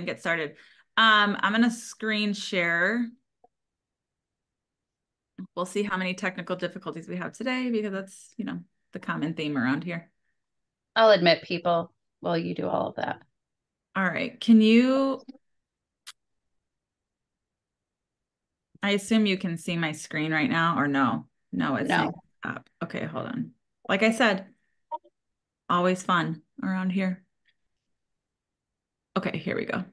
and get started. I'm going to screen share. We'll see how many technical difficulties we have today because that's, the common theme around here. I'll admit people while you do all of that. All right. I assume you can see my screen right now or no? No, it's saying No. stop. Okay, hold on. Like I said, always fun around here. Okay, here we go.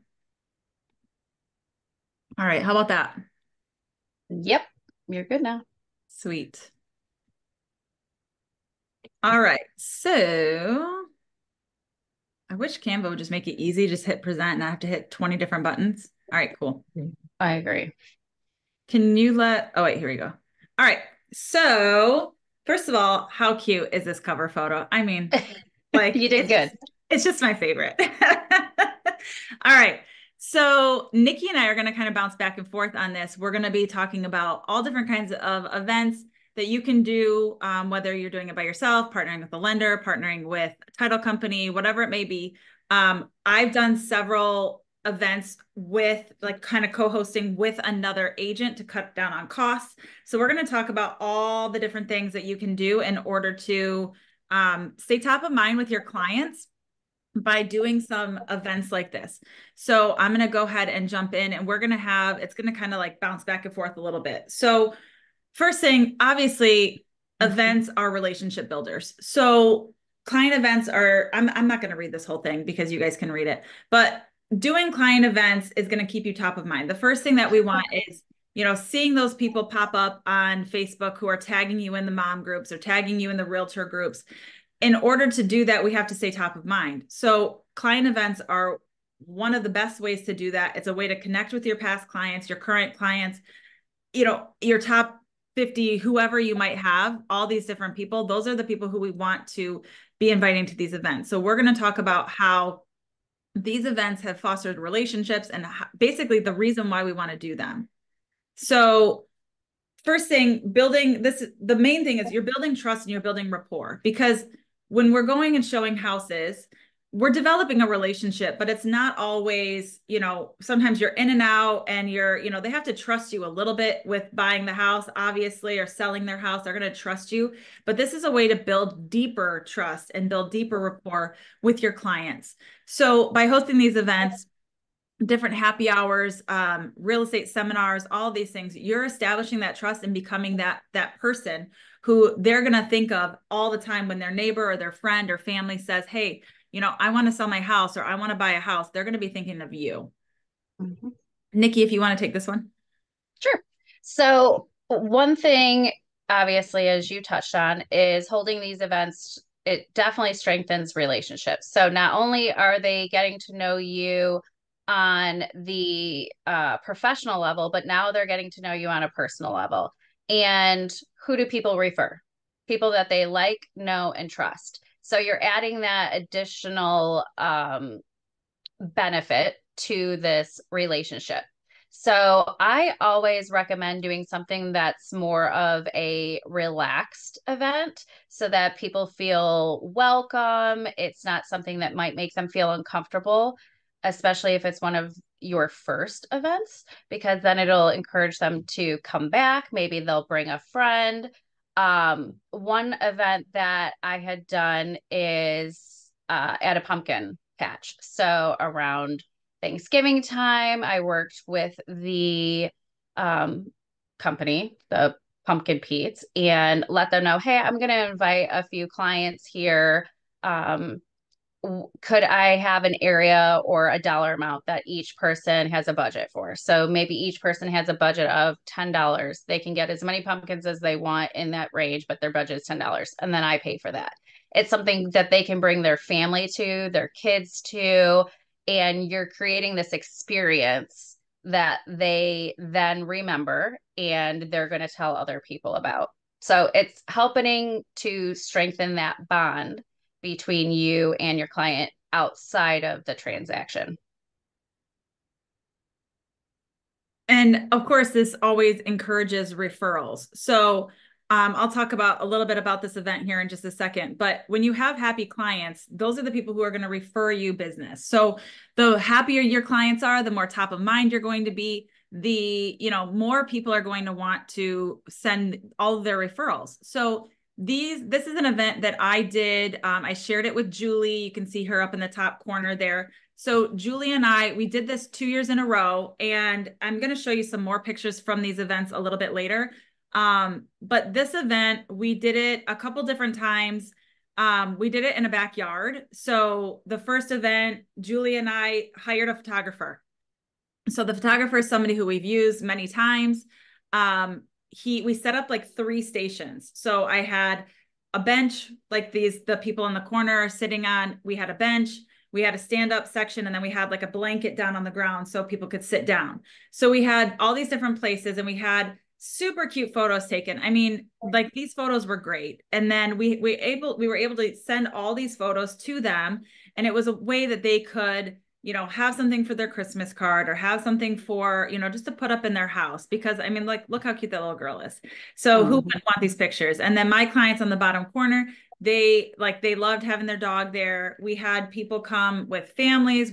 All right, how about that? Yep. You're good now. Sweet. All right, so I wish Canva would just make it easy, just hit present and I have to hit 20 different buttons. All right, cool. I agree. Oh wait, here we go. All right, so first of all, how cute is this cover photo? I mean, like You did good. it's just my favorite. All right. So Nikki and I are going to kind of bounce back and forth on this. We're going to be talking about all different kinds of events that you can do, whether you're doing it by yourself, partnering with a lender, partnering with a title company, whatever it may be. I've done several events with like kind of co-hosting with another agent to cut down on costs. So we're going to talk about all the different things that you can do in order to stay top of mind with your clients by doing some events like this. So I'm going to go ahead and jump in and it's going to kind of like bounce back and forth a little bit. So first thing, obviously, events are relationship builders. So client events I'm not going to read this whole thing because you guys can read it, but doing client events is going to keep you top of mind. The first thing that we want is, seeing those people pop up on Facebook who are tagging you in the mom groups or tagging you in the realtor groups. In order to do that, we have to stay top of mind. So client events are one of the best ways to do that. It's a way to connect with your past clients, your current clients, your top 50, whoever you might have, all these different people. Those are the people who we want to be inviting to these events. So we're going to talk about how these events have fostered relationships and basically the reason why we want to do them. So first thing, the main thing is you're building trust and you're building rapport, because when we're going and showing houses, we're developing a relationship, but it's not always, sometimes you're in and out and they have to trust you a little bit with buying the house, obviously, or selling their house. They're going to trust you. But this is a way to build deeper trust and build deeper rapport with your clients. So by hosting these events, different happy hours, real estate seminars, all these things, you're establishing that trust and becoming that person who they're going to think of all the time when their neighbor or their friend or family says, hey, I want to sell my house or I want to buy a house. They're going to be thinking of you. Mm-hmm. Nikki, if you want to take this one. Sure. So, one thing, obviously, as you touched on, is holding these events. It definitely strengthens relationships. So, not only are they getting to know you on the professional level, but now they're getting to know you on a personal level. And who do people refer? People that they like, know, and trust. So, you're adding that additional benefit to this relationship. So I always recommend doing something that's more of a relaxed event so that people feel welcome. It's not something that might make them feel uncomfortable, especially if it's one of your first events, because then it'll encourage them to come back. Maybe they'll bring a friend. One event that I had done is at a pumpkin patch. So around Thanksgiving time, I worked with the um, company, the Pumpkin Pete's, and let them know, hey, I'm going to invite a few clients here. Could I have an area or a dollar amount that each person has a budget for? So maybe each person has a budget of $10. They can get as many pumpkins as they want in that range, but their budget is $10. And then I pay for that. It's something that they can bring their family to, their kids to, and you're creating this experience that they then remember and they're going to tell other people about. So it's helping to strengthen that bond between you and your client outside of the transaction. And of course, this always encourages referrals. So I'll talk about a little bit about this event here in just a second, but when you have happy clients, those are the people who are going to refer you business. So the happier your clients are, the more top of mind you're going to be, the, more people are going to want to send all of their referrals. So this is an event that I did. I shared it with Julie. You can see her up in the top corner there. So Julie and we did this 2 years in a row, and I'm going to show you some more pictures from these events a little bit later. But this event, we did it a couple different times. We did it in a backyard. So the first event, Julie and I hired a photographer. So the photographer is somebody who we've used many times. We set up like 3 stations. So I had a bench, like the people in the corner are sitting on. We had a bench, we had a stand-up section, and then we had like a blanket down on the ground so people could sit down. So we had all these different places, and we had super cute photos taken. I mean, like these photos were great. And then we were able to send all these photos to them. And it was a way that they could, have something for their Christmas card, or have something for, just to put up in their house. Because I mean, like, look how cute that little girl is. So who wouldn't want these pictures? And then my clients on the bottom corner, they loved having their dog there. We had people come with families.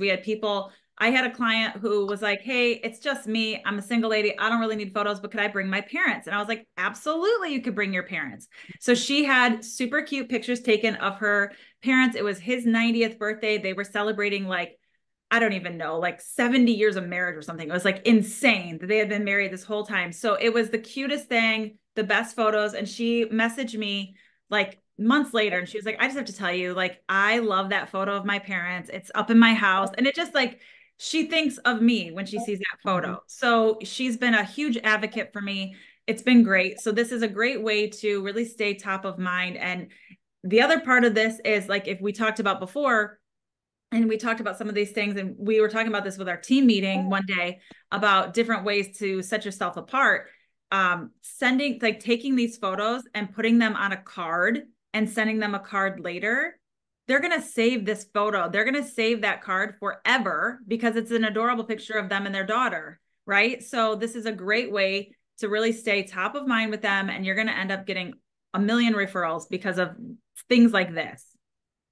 I had a client who was like, hey, it's just me. I'm a single lady. I don't really need photos, but could I bring my parents? And I was like, absolutely, you could bring your parents. So she had super cute pictures taken of her parents. It was his 90th birthday. They were celebrating, like, I don't even know, like 70 years of marriage or something. It was like insane that they had been married this whole time. So it was the cutest thing, the best photos. And she messaged me like months later, and she was like, I just have to tell you, like, I love that photo of my parents. It's up in my house. And it just, like, she thinks of me when she sees that photo. So she's been a huge advocate for me. It's been great. So this is a great way to really stay top of mind. And the other part of this is, like, if we talked about before, and we talked about some of these things, and we were talking about this with our team meeting one day about different ways to set yourself apart. Taking these photos and putting them on a card and sending them a card later, they're going to save this photo. They're going to save that card forever because it's an adorable picture of them and their daughter, right? So this is a great way to really stay top of mind with them, and you're going to end up getting a million referrals because of things like this.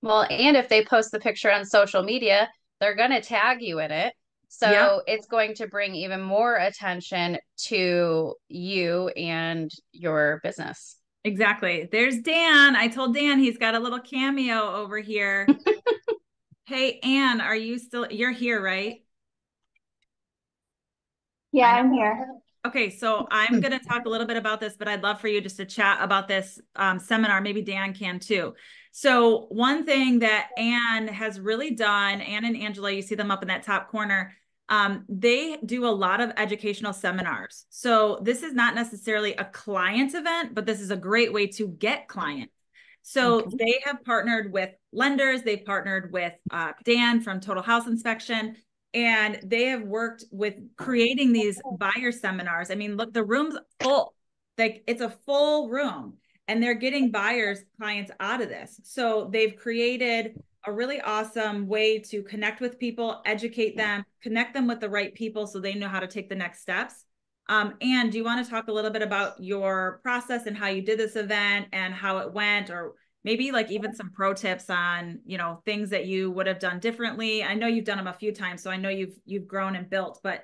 Well, and if they post the picture on social media, they're going to tag you in it. Yep, So it's going to bring even more attention to you and your business. exactly. There's Dan. I told Dan he's got a little cameo over here. Hey, Anne, you're here, right? Yeah, I know. I'm here. Okay, so I'm going to talk a little bit about this, but I'd love for you just to chat about this seminar. Maybe Dan can too. So one thing that Anne has really done, Anne and Angela, you see them up in that top corner, they do a lot of educational seminars. So this is not necessarily a client event, but this is a great way to get clients. So Okay. they have partnered with lenders. They've partnered with Dan from Total House Inspection, and they have worked with creating these buyer seminars. I mean, look, the room's full. Like, it's a full room, and they're getting buyers clients out of this. So they've created a really awesome way to connect with people, educate them, connect them with the right people so they know how to take the next steps. And do you want to talk a little bit about your process and how you did this event and how it went, or maybe like even some pro tips on, things that you would have done differently? I know you've done them a few times, so I know you've grown and built, but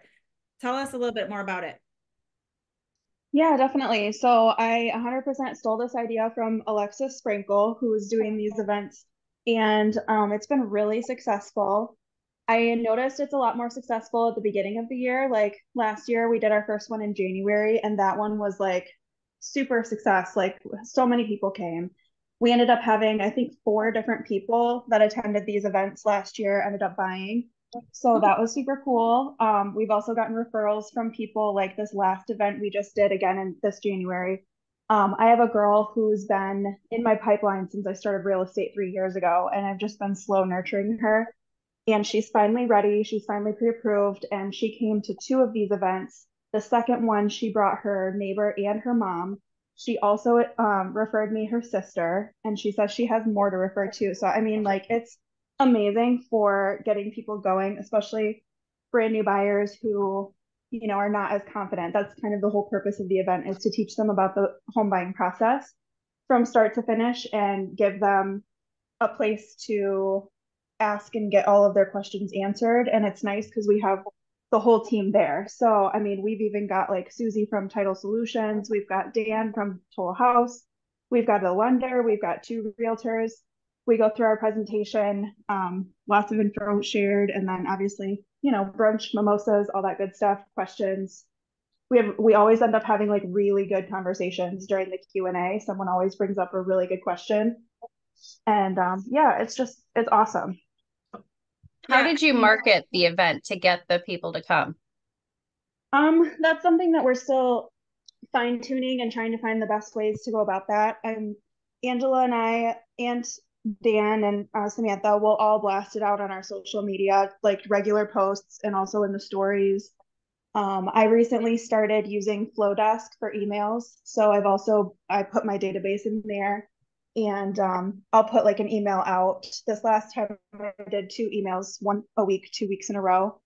tell us a little bit more about it. Yeah, definitely. So I 100% stole this idea from Alexis Sprinkle, who was doing these events, and it's been really successful. I noticed it's a lot more successful at the beginning of the year. Like last year, we did our first one in January, and that one was like super success. Like so many people came. We ended up having, I think, 4 different people that attended these events last year ended up buying. So that was super cool. We've also gotten referrals from people like this last event we just did again in this January. I have a girl who's been in my pipeline since I started real estate 3 years ago, and I've just been slow nurturing her. And she's finally ready. She's finally pre-approved, and she came to 2 of these events. The second one, she brought her neighbor and her mom. She also referred me her sister, and she says she has more to refer to. So, I mean, like, it's amazing for getting people going, especially brand new buyers who, are not as confident. That's kind of the whole purpose of the event, is to teach them about the home buying process from start to finish and give them a place to ask and get all of their questions answered. And it's nice because we have the whole team there. So, I mean, we've even got like Susie from Title Solutions, we've got Dan from Total House, we've got a lender, we've got two realtors. We go through our presentation, lots of info shared, and then obviously, brunch, mimosas, all that good stuff, questions. We always end up having like really good conversations during the Q&A. Someone always brings up a really good question. And yeah, it's awesome. How Yeah. did you market the event to get the people to come? That's something that we're still fine tuning and trying to find the best ways to go about that. And Angela and I and Dan and Samantha will all blast it out on our social media, like regular posts and also in the stories. I recently started using Flowdesk for emails. So I put my database in there, and I'll put like an email out. This last time I did 2 emails, one a week, 2 weeks in a row,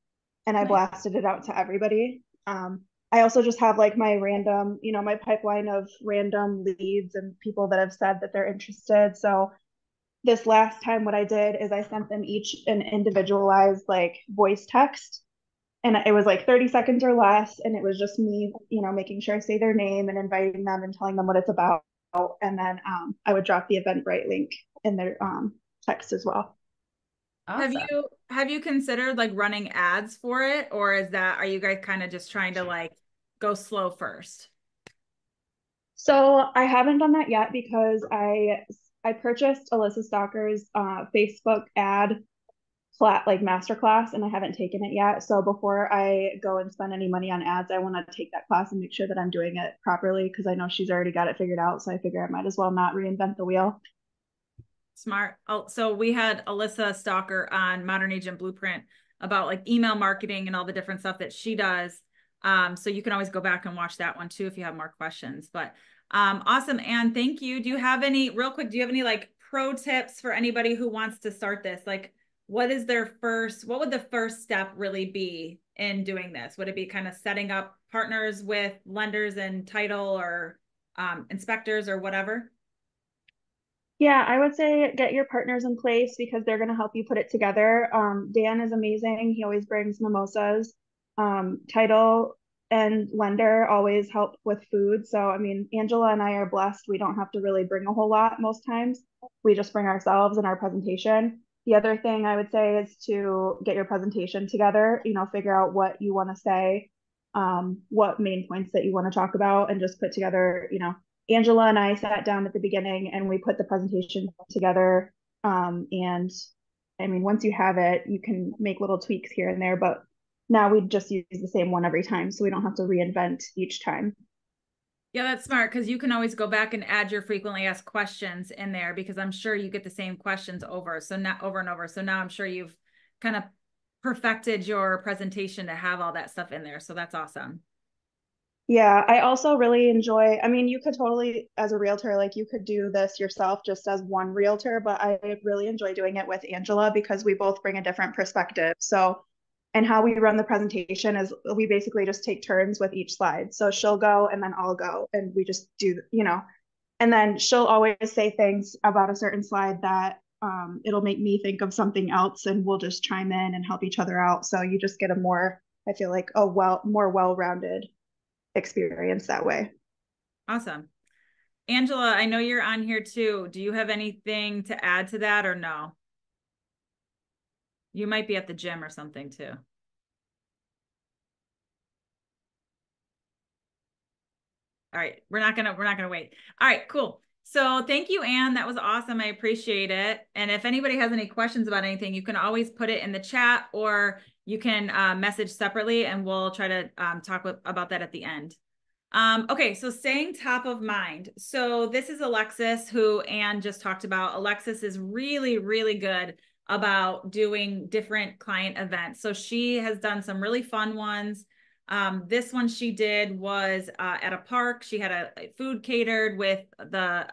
and I blasted it out to everybody. I also just have like my random, my pipeline of random leads and people that have said that they're interested. So this last time, what I did is I sent them each an individualized like voice text, and it was like 30 seconds or less, and it was just me, making sure I say their name and inviting them and telling them what it's about. And then I would drop the Eventbrite link in their text as well. Awesome. Have you considered like running ads for it, or are you guys kind of just trying to like go slow first? So I haven't done that yet because I purchased Alyssa Stalker's Facebook ad like masterclass, and I haven't taken it yet. So before I go and spend any money on ads, I want to take that class and make sure that I'm doing it properly, because I know she's already got it figured out. So I figure I might as well not reinvent the wheel. Smart. Oh, so we had Alyssa Stalker on Modern Agent Blueprint about like email marketing and all the different stuff that she does. So you can always go back and watch that one too if you have more questions. But awesome. And thank you. Do you have any like pro tips for anybody who wants to start this? Like, what would the first step really be in doing this? Would it be kind of setting up partners with lenders and title or inspectors or whatever? Yeah, I would say get your partners in place because they're going to help you put it together. Dan is amazing. He always brings mimosas. Title and lender always help with food. So, I mean, Angela and I are blessed. We don't have to really bring a whole lot most times. We just bring ourselves and our presentation. The other thing I would say is to get your presentation together, figure out what you want to say, what main points that you want to talk about, and just put together, Angela and I sat down at the beginning and we put the presentation together. And I mean, once you have it, you can make little tweaks here and there, but now we just use the same one every time, so we don't have to reinvent each time. Yeah, that's smart, because you can always go back and add your frequently asked questions in there, because I'm sure you get the same questions over and over. So now I'm sure you've kind of perfected your presentation to have all that stuff in there. So that's awesome. Yeah, I also really enjoy, I mean, you could totally, as a realtor, like you could do this yourself just as one realtor, but I really enjoy doing it with Angela because we both bring a different perspective. So, and how we run the presentation is we basically just take turns with each slide. So she'll go and then I'll go, and we just do, and then she'll always say things about a certain slide that it'll make me think of something else, and we'll just chime in and help each other out. So you just get I feel like more well-rounded experience that way. Awesome. Angela, I know you're on here too. Do you have anything to add to that or no? You might be at the gym or something too. All right, we're not gonna wait. All right, cool. So thank you, Anne. That was awesome. I appreciate it. And if anybody has any questions about anything, you can always put it in the chat, or you can message separately, and we'll try to talk about that at the end. Okay, so staying top of mind. So this is Alexis, who Anne just talked about. Alexis is really, really good about doing different client events. So she has done some really fun ones. This one she did was at a park. She had a food catered with the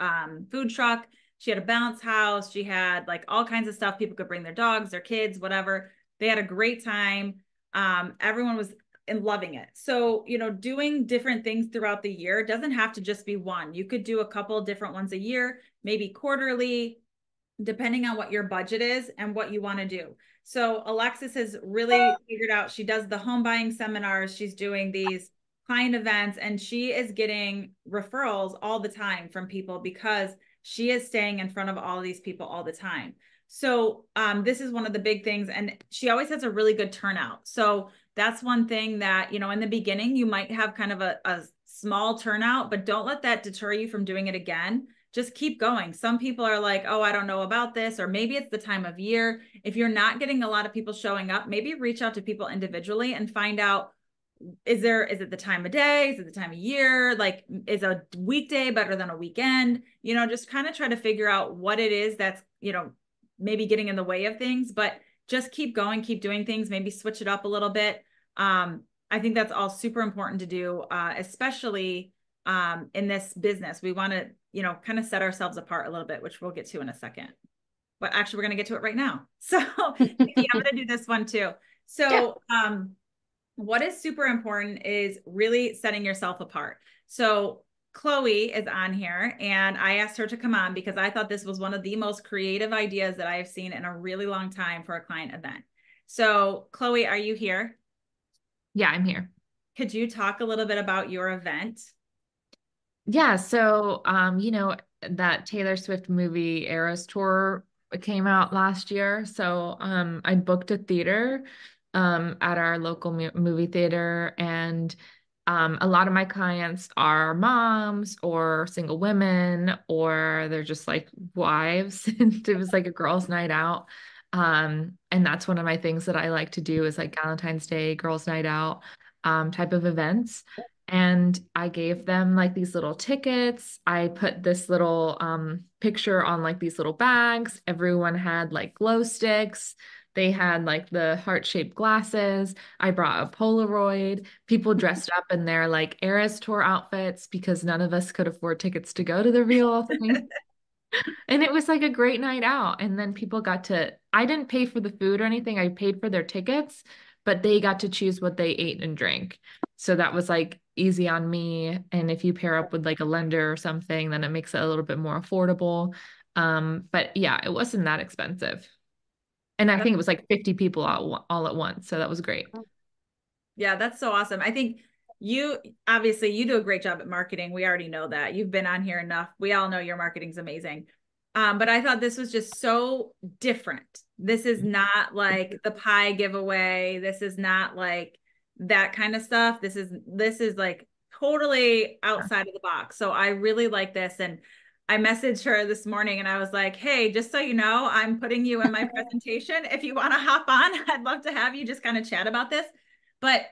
food truck. She had a bounce house. She had like all kinds of stuff. People could bring their dogs, their kids, whatever. They had a great time. Everyone was and loving it. So, doing different things throughout the year doesn't have to just be one. You could do a couple different ones a year, maybe quarterly, depending on what your budget is and what you want to do. So Alexis has really figured out, she does the home buying seminars, she's doing these client events, and she is getting referrals all the time from people because she is staying in front of all of these people all the time. So this is one of the big things, and she always has a really good turnout. So that's one thing that, in the beginning, you might have kind of a small turnout, but don't let that deter you from doing it again. Just keep going. Some people are like, oh, I don't know about this, or maybe it's the time of year. If you're not getting a lot of people showing up, maybe reach out to people individually and find out, is it the time of day? Is it the time of year? Like, is a weekday better than a weekend? Just kind of try to figure out what it is that's, maybe getting in the way of things, but just keep going, keep doing things, maybe switch it up a little bit. I think that's all super important to do, especially in this business. We want to, kind of set ourselves apart a little bit, which we'll get to in a second. But actually, we're going to get to it right now. So, Nikki, I'm going to do this one too. So, what is super important is really setting yourself apart. So, Chloe is on here, and I asked her to come on because I thought this was one of the most creative ideas that I have seen in a really long time for a client event. So, Chloe, are you here? Yeah, I'm here. Could you talk a little bit about your event? Yeah, so that Taylor Swift movie Eras Tour came out last year. So I booked a theater at our local movie theater, and a lot of my clients are moms or single women, or they're just like wives. And it was like a girls' night out. And that's one of my things that I like to do is like Valentine's Day, girls' night out type of events. And I gave them like these little tickets. I put this little picture on like these little bags. Everyone had like glow sticks. They had like the heart-shaped glasses. I brought a Polaroid. People dressed up in their like Eras Tour outfits because none of us could afford tickets to go to the real thing. And it was like a great night out. And then people got to, I didn't pay for the food or anything. I paid for their tickets, but they got to choose what they ate and drank. So that was like easy on me. And if you pair up with like a lender or something, then it makes it a little bit more affordable. But yeah, it wasn't that expensive. And I think it was like 50 people all at once. So that was great. Yeah, that's so awesome. I think you obviously you do a great job at marketing. We already know that. You've been on here enough. We all know your marketing's amazing. But I thought this was just so different. This is not like the pie giveaway. This is not like that kind of stuff. This is like totally outside of the box. So I really like this. And I messaged her this morning and I was like, hey, just so you know, I'm putting you in my presentation. If you want to hop on, I'd love to have you just kind of chat about this. But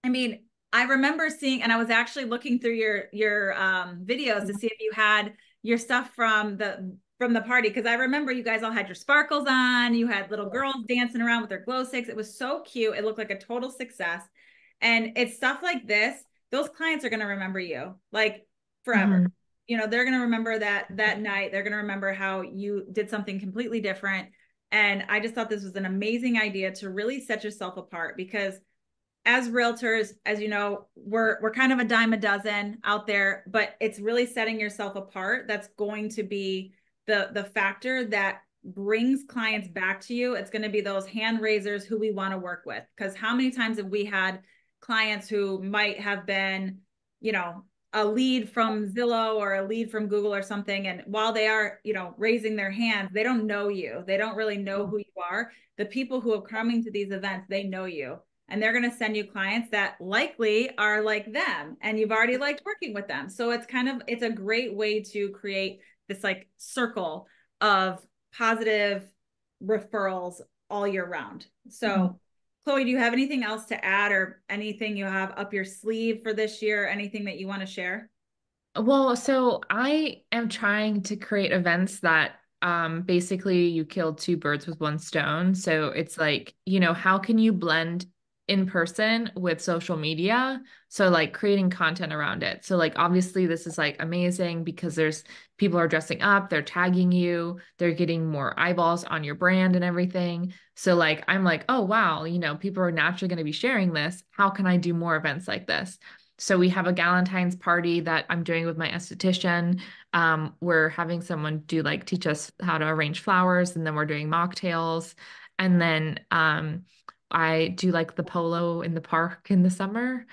I mean, I remember seeing, and I was actually looking through your videos to see if you had your stuff from the party, because I remember you guys all had your sparkles on. You had little girls dancing around with their glow sticks. It was so cute. It looked like a total success. And it's stuff like this. Those clients are going to remember you like forever. They're going to remember that night. They're going to remember how you did something completely different. And I just thought this was an amazing idea to really set yourself apart, because as realtors, as you know, we're kind of a dime a dozen out there, but it's really setting yourself apart that's going to be the factor that brings clients back to you. It's going to be those hand raisers who we want to work with. Because how many times have we had clients who might have been, a lead from Zillow or a lead from Google or something, and while they are, raising their hands, they don't know you. They don't really know who you are. The people who are coming to these events, they know you. And they're going to send you clients that likely are like them, and you've already liked working with them. So it's a great way to create this like circle of positive referrals all year round. So Chloe, do you have anything else to add, or anything you have up your sleeve for this year? Anything that you want to share? Well, so I am trying to create events that basically you kill two birds with one stone. So it's like, how can you blend in person with social media. So like creating content around it. So like obviously this is like amazing because there's people are dressing up, they're tagging you, they're getting more eyeballs on your brand and everything. So like I'm like, oh wow, you know, people are naturally going to be sharing this. How can I do more events like this? So we have a Galentine's party that I'm doing with my esthetician. We're having someone do like teach us how to arrange flowers, and then we're doing mocktails. And then I do like the polo in the park in the summer,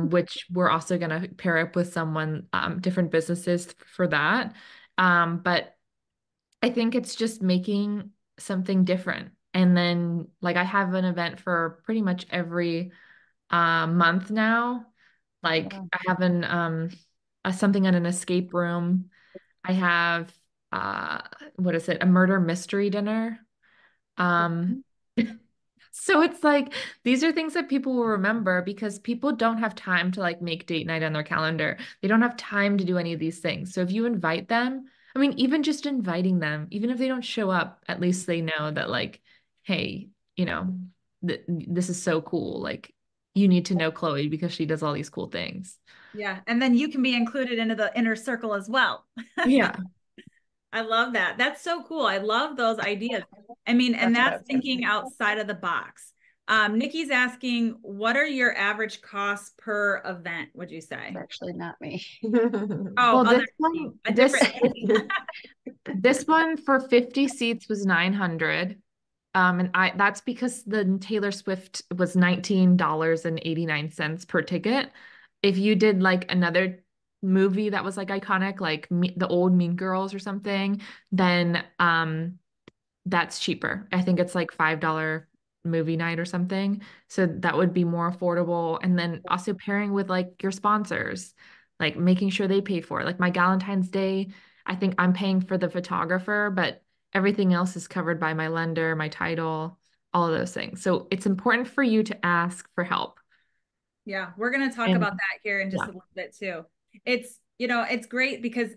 which we're also going to pair up with someone, different businesses for that. But I think it's just making something different. And then, like, I have an event for pretty much every month now. Like, Yeah. I have something at an escape room. I have what is it? A murder mystery dinner. Um, So it's like these are things that people will remember because people don't have time to like make date night on their calendar. They don't have time to do any of these things. So if you invite them, I mean, even just inviting them, even if they don't show up, at least they know that like, hey, you know, this is so cool. Like you need to know Chloe because she does all these cool things. Yeah. And then you can be included into the inner circle as well. Yeah. I love that. That's so cool. I love those ideas. I mean, and That's what I that's was gonna thinking say. outside of the box. Nikki's asking, what are your average costs per event, would you It's say? actually not me. Oh, Well, other this one, a different Nikki. this one for 50 seats was 900. And that's because the Taylor Swift was $19.89 per ticket. If you did like another movie that was like iconic, like the old Mean Girls or something, then that's cheaper. I think it's like $5 movie night or something. So that would be more affordable. And then also pairing with like your sponsors, like making sure they pay for it. Like my Valentine's Day, I think I'm paying for the photographer, but everything else is covered by my lender, my title, all of those things. So it's important for you to ask for help. Yeah, we're going to talk And about that here in just yeah. a little bit too. It's, it's great because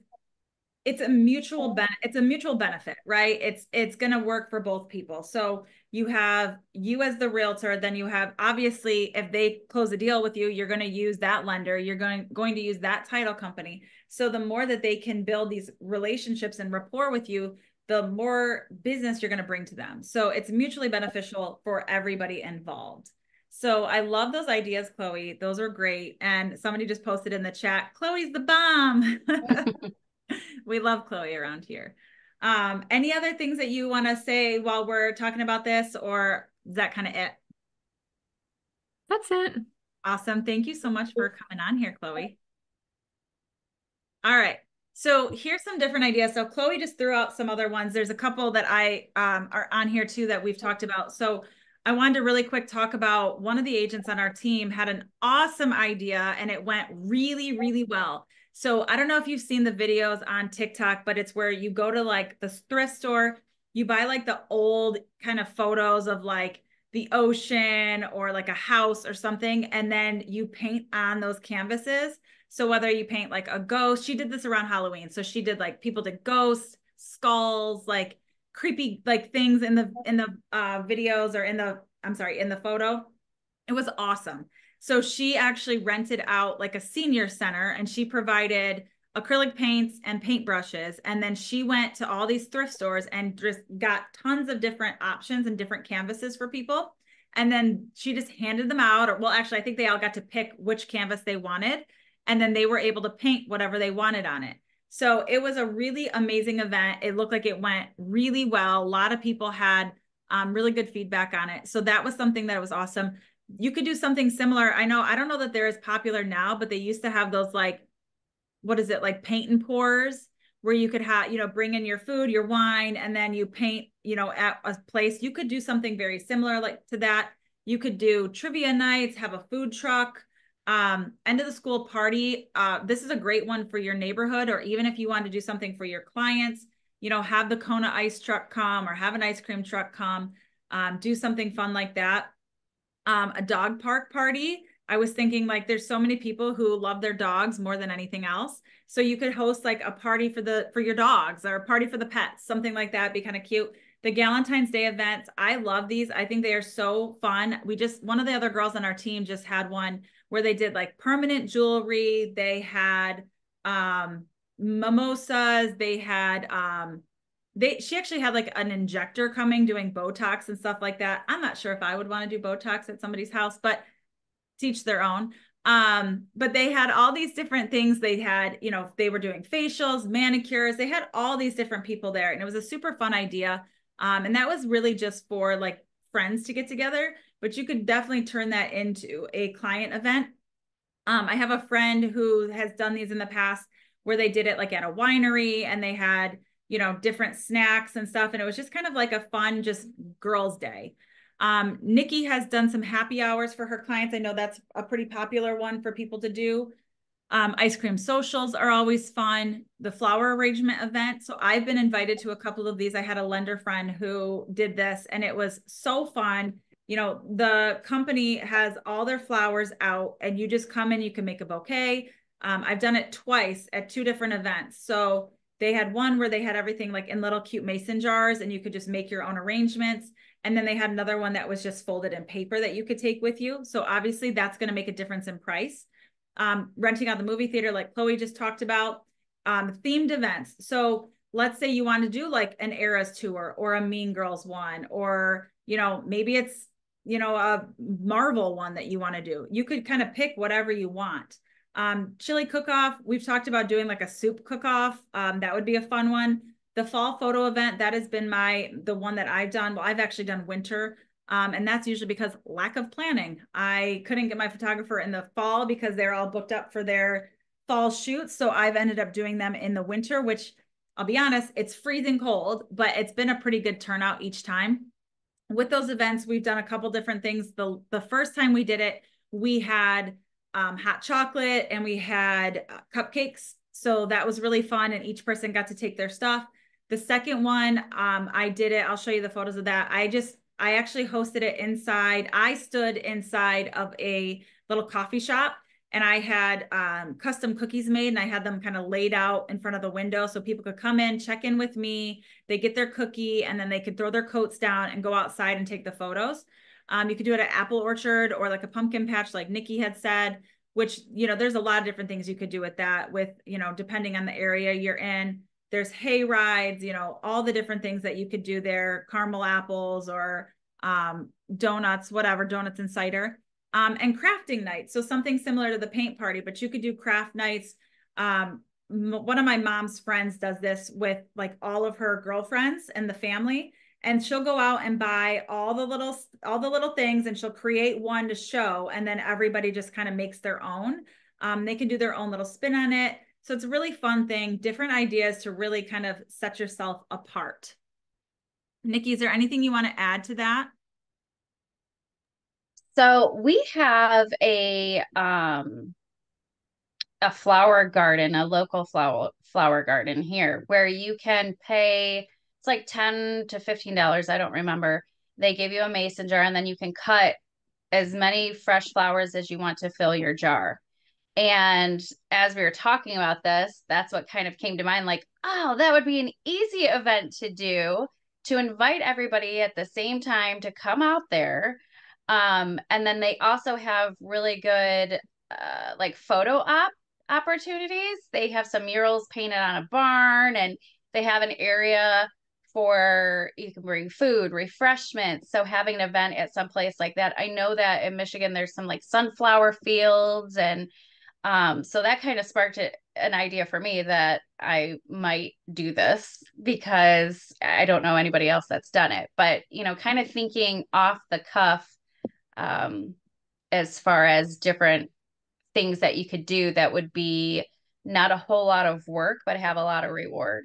it's a mutual benefit, right? It's going to work for both people. So you have you as the realtor, then you have obviously if they close a deal with you, you're going to use that lender, you're going to use that title company. So the more that they can build these relationships and rapport with you, the more business you're going to bring to them. So it's mutually beneficial for everybody involved. So I love those ideas, Chloe. Those are great. And somebody just posted in the chat, Chloe's the bomb. We love Chloe around here. Any other things that you want to say while we're talking about this, or is that kind of it? That's it. Awesome. Thank you so much for coming on here, Chloe. All right. So here's some different ideas. So Chloe just threw out some other ones. There's a couple that I are on here too that we've talked about. So I wanted to really quick talk about one of the agents on our team had an awesome idea and it went really, really well. So I don't know if you've seen the videos on TikTok, but it's where you go to like the thrift store, you buy like the old kind of photos of like the ocean or like a house or something, and then you paint on those canvases. So whether you paint like a ghost, she did this around Halloween. So she did like people did ghosts, skulls, like creepy like things in the videos or in the photo. It was awesome. So she actually rented out like a senior center and she provided acrylic paints and paintbrushes. And then she went to all these thrift stores and just got tons of different options and different canvases for people. And then she just handed them out. Or, well, actually, I think they all got to pick which canvas they wanted. And then they were able to paint whatever they wanted on it. So it was a really amazing event. It looked like it went really well. A lot of people had really good feedback on it. So that was something that was awesome. You could do something similar. I don't know that they're as popular now, but they used to have those like, what is it, like paint and pours, where you could have, bring in your food, your wine, and then you paint, at a place. You could do something very similar like to that. You could do trivia nights, have a food truck, end of the school party. This is a great one for your neighborhood, or even if you want to do something for your clients, have the Kona ice truck come or have an ice cream truck come, do something fun like that. A dog park party. I was thinking like there's so many people who love their dogs more than anything else. So you could host like a party for your dogs or a party for the pets, something like that. Be kind of cute. The Valentine's Day events, I love these. I think they are so fun. One of the other girls on our team just had one where they did like permanent jewelry. They had mimosas. They had she actually had like an injector coming doing Botox and stuff like that. I'm not sure if I would want to do Botox at somebody's house, but teach their own. But they had all these different things. They had, they were doing facials, manicures. They had all these different people there, and it was a super fun idea. And that was really just for like friends to get together, but you could definitely turn that into a client event. I have a friend who has done these in the past where they did it like at a winery, and they had, different snacks and stuff. And it was just kind of like a fun, just girls' day. Nikki has done some happy hours for her clients. I know that's a pretty popular one for people to do. Ice cream socials are always fun. The flower arrangement event. So I've been invited to a couple of these. I had a lender friend who did this, and it was so fun. The company has all their flowers out, and you just come in, you can make a bouquet. I've done it twice at 2 different events. So they had one where they had everything like in little cute mason jars, and you could just make your own arrangements. And then they had another one that was just folded in paper that you could take with you. So obviously that's going to make a difference in price. Renting out the movie theater, like Chloe just talked about, themed events. So let's say you want to do like an Eras tour or a Mean Girls one, or, maybe it's, a Marvel one that you want to do. You could kind of pick whatever you want. Chili cook-off, we've talked about doing like a soup cook-off. That would be a fun one. The fall photo event, that has been the one that I've done. Well, I've actually done winter. And that's usually because lack of planning. I couldn't get my photographer in the fall because they're all booked up for their fall shoots. So I've ended up doing them in the winter, which I'll be honest, it's freezing cold, but it's been a pretty good turnout each time. With those events, we've done a couple different things. The first time we did it, we had hot chocolate and we had cupcakes. So that was really fun, and each person got to take their stuff. The second one, I did it. I'll show you the photos of that. I actually hosted it inside. I stood inside of a little coffee shop, and I had custom cookies made, and I had them kind of laid out in front of the window so people could come in, check in with me. They get their cookie, and then they could throw their coats down and go outside and take the photos. You could do it at Apple Orchard or like a pumpkin patch, like Nikki had said, which, there's a lot of different things you could do with that, with, depending on the area you're in. There's hay rides, all the different things that you could do there, caramel apples or donuts, whatever, donuts and cider, and crafting nights. So something similar to the paint party, but you could do craft nights. One of my mom's friends does this with like all of her girlfriends and the family, and she'll go out and buy all the little things, and she'll create one to show, and then everybody just kind of makes their own. They can do their own little spin on it. So it's a really fun thing, different ideas to really kind of set yourself apart. Nikki, is there anything you want to add to that? So we have a flower garden, a local flower garden here, where you can pay, it's like $10 to $15, I don't remember. They give you a mason jar, and then you can cut as many fresh flowers as you want to fill your jar. And as we were talking about this, that's what kind of came to mind, like, oh, that would be an easy event to do, to invite everybody at the same time to come out there. And then they also have really good like photo opportunities. They have some murals painted on a barn, and they have an area for, you can bring food, refreshments. So having an event at some place like that, I know that in Michigan there's some like sunflower fields, and so that kind of sparked an idea for me that I might do this, because I don't know anybody else that's done it. But, kind of thinking off the cuff, as far as different things that you could do that would be not a whole lot of work, but have a lot of reward.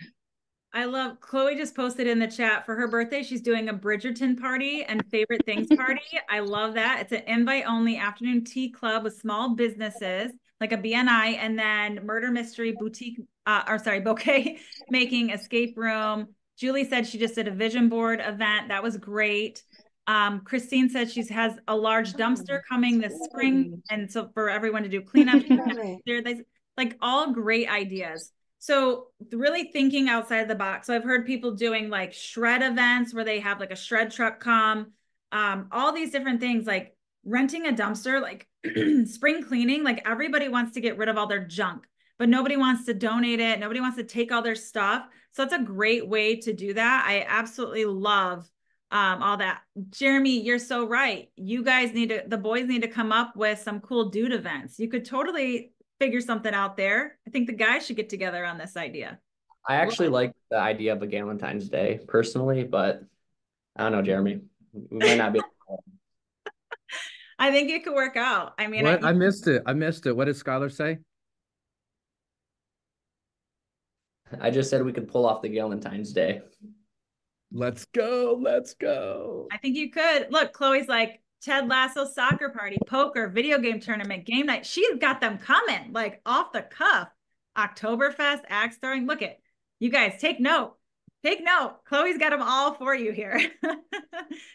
I love, Chloe just posted in the chat for her birthday. She's doing a Bridgerton party and favorite things party. I love that. It's an invite only afternoon tea club with small businesses like a BNI, and then murder mystery boutique, bouquet making, escape room. Julie said she just did a vision board event. That was great. Christine said she has a large dumpster coming this spring. And so for everyone to do cleanup, there's like all great ideas. So really thinking outside the box. So I've heard people doing like shred events where they have like a shred truck come, all these different things, like renting a dumpster, like spring cleaning. Like everybody wants to get rid of all their junk, but nobody wants to donate it. Nobody wants to take all their stuff. So it's a great way to do that. I absolutely love all that. Jeremy, you're so right. You guys need to, the boys need to come up with some cool dude events. You could totally figure something out there. I think the guys should get together on this idea. I actually like the idea of a Galentine's Day personally, but I don't know, Jeremy. We might not be. I think it could work out. I mean, What? I missed it. I missed it. What did Skylar say? I just said we could pull off the Galentine's Day. Let's go. Let's go. I think you could. Look, Chloe's like Ted Lasso soccer party, poker, video game tournament, game night. She's got them coming like off the cuff. Oktoberfest, axe throwing. Look at you guys. Take note. Take note. Chloe's got them all for you here.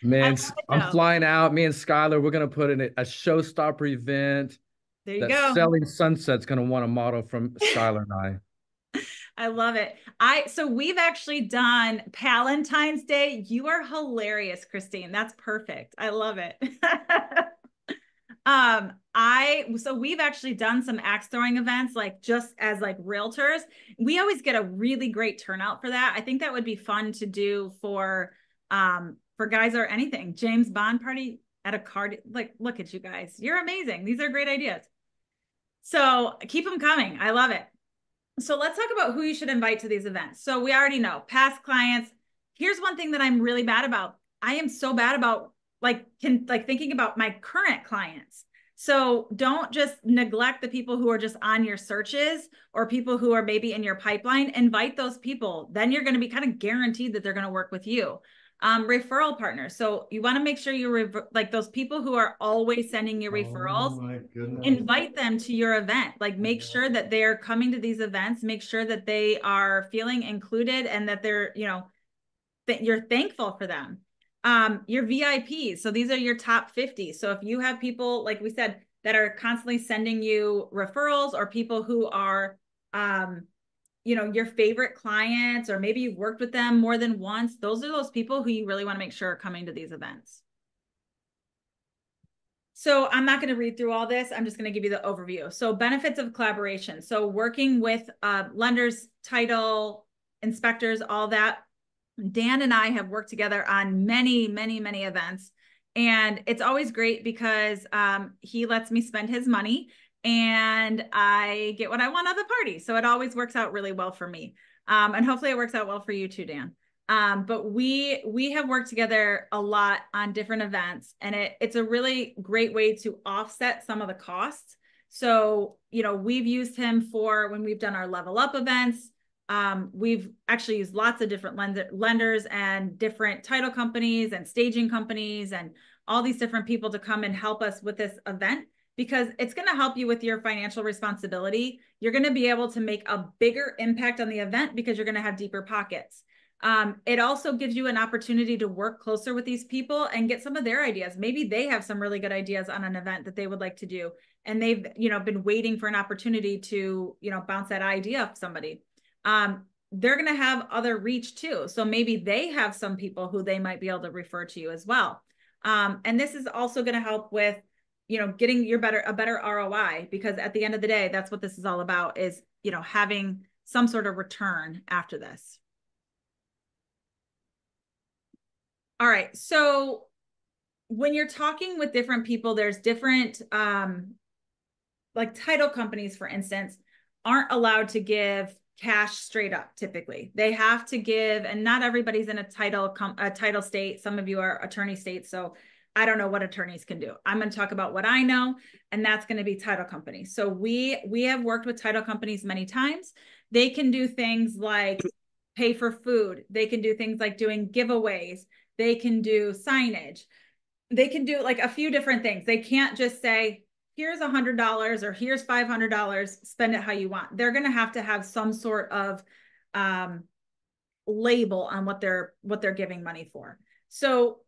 Man, I'm flying out. Me and Skylar, we're gonna put in a showstopper event. There you that go. Selling Sunset's gonna want a model from Skylar and I. I love it. So we've actually done Palentine's Day. You are hilarious, Christine. That's perfect. I love it. So we've actually done some axe throwing events, like just as like realtors. We always get a really great turnout for that. I think that would be fun to do for guys or anything. James Bond party at a card. Like, look at you guys. You're amazing. These are great ideas. So keep them coming. I love it. So let's talk about who you should invite to these events. So we already know past clients. Here's one thing that I'm really bad about. I am so bad about thinking about my current clients. So don't just neglect the people who are just on your searches or people who are maybe in your pipeline. Invite those people. Then you're going to be kind of guaranteed that they're going to work with you. Referral partners. So you want to make sure you like those people who are always sending you referrals. Oh my goodness. Invite them to your event. Like make sure that they're coming to these events. Make sure that they are feeling included and that they're, that you're thankful for them. Your VIPs. So these are your top 50. So if you have people, like we said, that are constantly sending you referrals or people who are, your favorite clients, or maybe you've worked with them more than once, those are those people who you really want to make sure are coming to these events. So I'm not going to read through all this. I'm just going to give you the overview. So benefits of collaboration. So working with lenders, title, inspectors, all that. Dan and I have worked together on many, many, many events. And it's always great because he lets me spend his money and I get what I want out of the party. So it always works out really well for me. And hopefully it works out well for you too, Dan. But we have worked together a lot on different events, and it's a really great way to offset some of the costs. So, we've used him for when we've done our level up events. We've actually used lots of different lenders and different title companies and staging companies and all these different people to come and help us with this event, because it's going to help you with your financial responsibility. You're going to be able to make a bigger impact on the event because you're going to have deeper pockets. It also gives you an opportunity to work closer with these people and get some of their ideas. Maybe they have some really good ideas on an event that they would like to do, and they've, been waiting for an opportunity to, bounce that idea off somebody. They're going to have other reach too. So maybe they have some people who they might be able to refer to you as well. And this is also going to help with, getting a better ROI, because at the end of the day, that's what this is all about, is, having some sort of return after this. All right. So when you're talking with different people, there's different, like title companies, for instance, aren't allowed to give cash straight up. Typically they have to give, and not everybody's in a title state. Some of you are attorney states. So I don't know what attorneys can do. I'm going to talk about what I know, and that's going to be title companies. So we have worked with title companies many times. They can do things like pay for food. They can do things like doing giveaways. They can do signage. They can do like a few different things. They can't just say, here's $100 or here's $500, spend it how you want. They're going to have some sort of label on what they're giving money for. So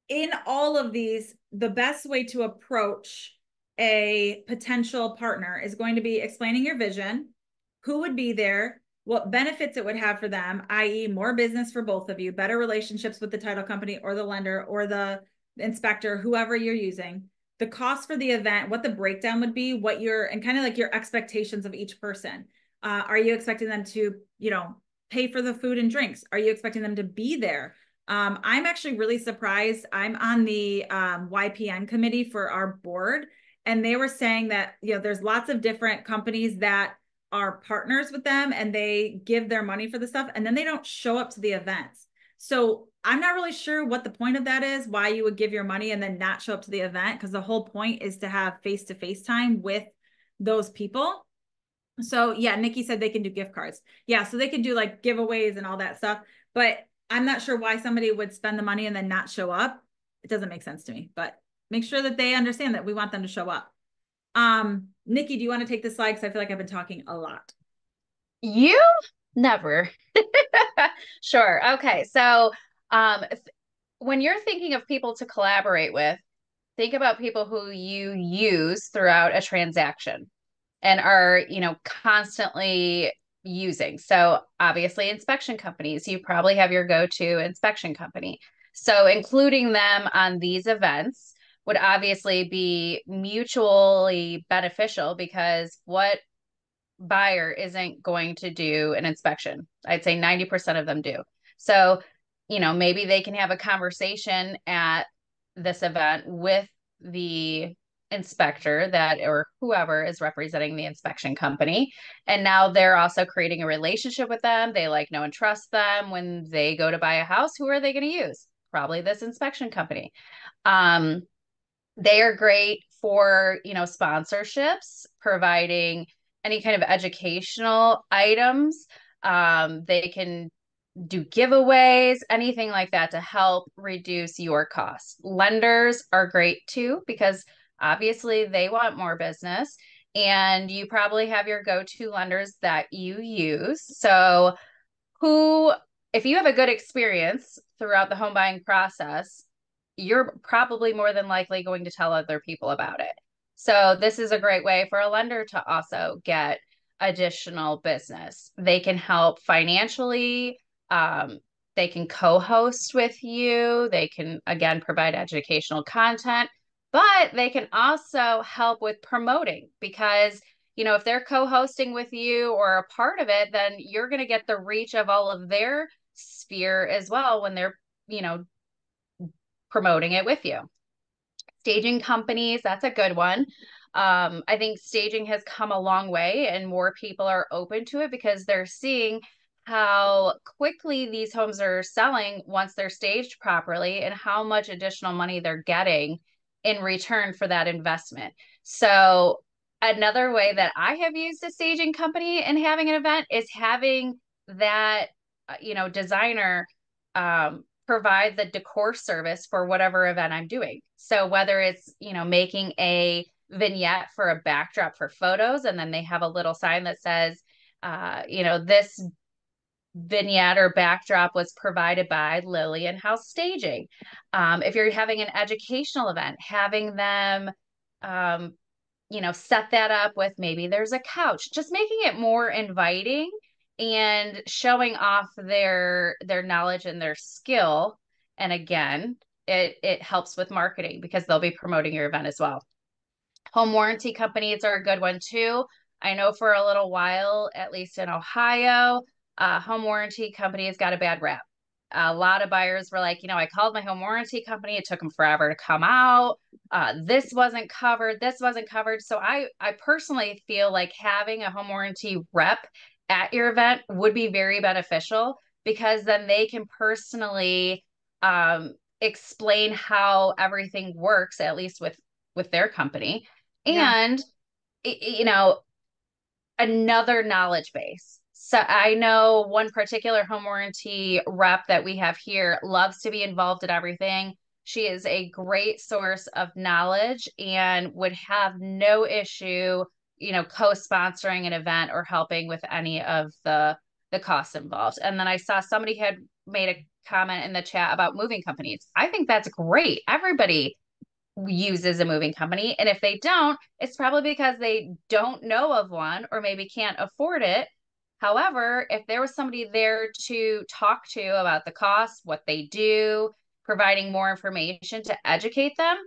in all of these, the best way to approach a potential partner is going to be explaining your vision, who would be there, what benefits it would have for them, i.e. more business for both of you, better relationships with the title company or the lender or the inspector, whoever you're using, the cost for the event, what the breakdown would be, what your, and kind of like your expectations of each person. Are you expecting them to, you know, pay for the food and drinks? Are you expecting them to be there? I'm actually really surprised. I'm on the YPN committee for our board, and they were saying that, you know, there's lots of different companies that are partners with them and they give their money for the stuff and then they don't show up to the events. So I'm not really sure what the point of that is, why you would give your money and then not show up to the event, because the whole point is to have face-to-face time with those people. So yeah, Nikki said they can do gift cards. Yeah, so they can do like giveaways and all that stuff, but I'm not sure why somebody would spend the money and then not show up. It doesn't make sense to me, but make sure that they understand that we want them to show up. Nikki, do you want to take this slide? Because I feel like I've been talking a lot. You never. Sure. Okay. So when you're thinking of people to collaborate with, think about people who you use throughout a transaction and are, you know, constantly using. So obviously inspection companies, you probably have your go-to inspection company. So including them on these events would obviously be mutually beneficial, because what buyer isn't going to do an inspection? I'd say 90% of them do. So, you know, maybe they can have a conversation at this event with the inspector that, or whoever is representing the inspection company. And now they're also creating a relationship with them. They like, know, and trust them. When they go to buy a house, who are they going to use? Probably this inspection company. They are great for, you know, sponsorships, providing any kind of educational items. They can do giveaways, anything like that to help reduce your costs. Lenders are great too, because obviously they want more business, and you probably have your go-to lenders that you use. So who, if you have a good experience throughout the home buying process, you're probably more than likely going to tell other people about it. So this is a great way for a lender to also get additional business. They can help financially. They can co-host with you. They can, again, provide educational content, but they can also help with promoting, because, you know, if they're co-hosting with you or a part of it, then you're going to get the reach of all of their sphere as well when they're, you know, promoting it with you. Staging companies, that's a good one. I think staging has come a long way and more people are open to it because they're seeing how quickly these homes are selling once they're staged properly and how much additional money they're getting in return for that investment. So another way that I have used a staging company in having an event is having that, you know, designer provide the decor service for whatever event I'm doing. So whether it's, you know, making a vignette for a backdrop for photos, and then they have a little sign that says, you know, this vignette or backdrop was provided by Lillian House Staging. If you're having an educational event, having them, you know, set that up with, maybe there's a couch, just making it more inviting and showing off their knowledge and their skill. And again, it helps with marketing because they'll be promoting your event as well. Home warranty companies are a good one too. I know for a little while, at least in Ohio, home warranty companies got a bad rap. A lot of buyers were like, you know, I called my home warranty company. It took them forever to come out. This wasn't covered. This wasn't covered. So I personally feel like having a home warranty rep at your event would be very beneficial, because then they can personally explain how everything works, at least with their company. Yeah. And, you know, another knowledge base. So I know one particular home warranty rep that we have here loves to be involved in everything. She is a great source of knowledge and would have no issue, you know, co-sponsoring an event or helping with any of the costs involved. And then I saw somebody had made a comment in the chat about moving companies. I think that's great. Everybody uses a moving company. And if they don't, it's probably because they don't know of one or maybe can't afford it. However, if there was somebody there to talk to about the cost, what they do, providing more information to educate them,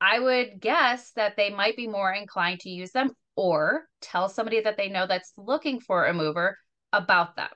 I would guess that they might be more inclined to use them or tell somebody that they know that's looking for a mover about them.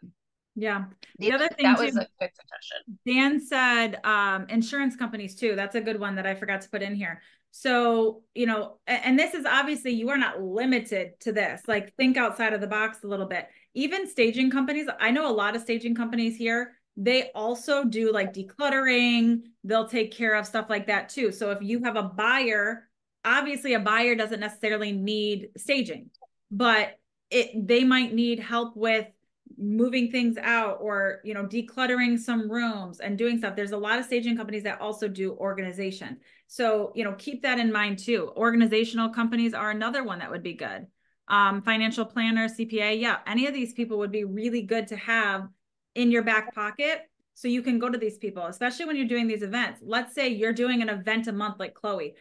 Yeah. The other thing that too, was a quick suggestion. Dan said insurance companies too. That's a good one that I forgot to put in here. So, you know, and this is obviously, you are not limited to this. Like, think outside of the box a little bit. Even staging companies, I know a lot of staging companies here, they also do like decluttering. They'll take care of stuff like that too. So if you have a buyer, obviously a buyer doesn't necessarily need staging, but they might need help with moving things out, or, you know, decluttering some rooms and doing stuff. There's a lot of staging companies that also do organization. So, you know, keep that in mind too. Organizational companies are another one that would be good. Financial planner, CPA. Yeah. Any of these people would be really good to have in your back pocket. So you can go to these people, especially when you're doing these events. Let's say you're doing an event a month like Chloe.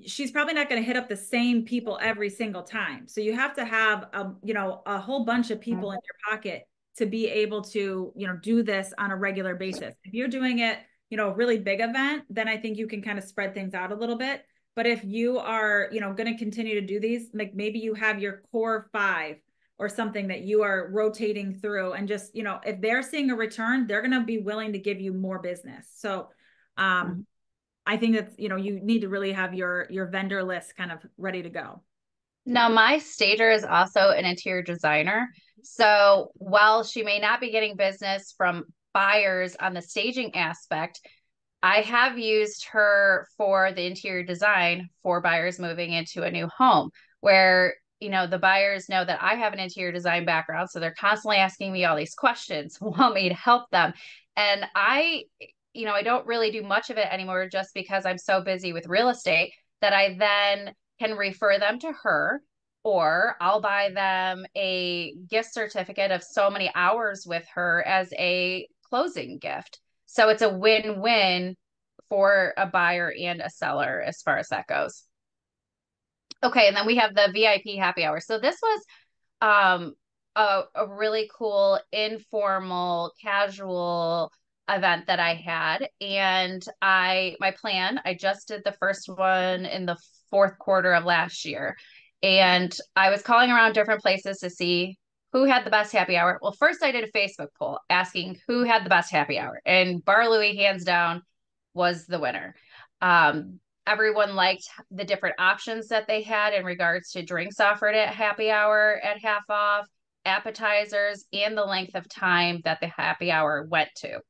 She's probably not going to hit up the same people every single time. So you have to have you know, a whole bunch of people in your pocket to be able to, you know, do this on a regular basis. If you're doing it, you know, a really big event, then I think you can kind of spread things out a little bit. But if you are, you know, going to continue to do these, like maybe you have your core 5 or something that you are rotating through, and just, you know, if they're seeing a return, they're going to be willing to give you more business. So, I think that's, you know, you need to really have your vendor list kind of ready to go. Now, my stager is also an interior designer. So while she may not be getting business from buyers on the staging aspect, I have used her for the interior design for buyers moving into a new home where, you know, the buyers know that I have an interior design background. So they're constantly asking me all these questions, want me to help them. And you know, I don't really do much of it anymore just because I'm so busy with real estate that I then can refer them to her, or I'll buy them a gift certificate of so many hours with her as a closing gift. So it's a win-win for a buyer and a seller as far as that goes. Okay, and then we have the VIP happy hour. So this was a really cool informal casual event that I had, and my plan, I just did the first one in the fourth quarter of last year, and I was calling around different places to see who had the best happy hour. Well, first I did a Facebook poll asking who had the best happy hour, and Bar Louie hands down was the winner. Everyone liked the different options that they had in regards to drinks offered at happy hour at half off, appetizers, and the length of time that the happy hour went to.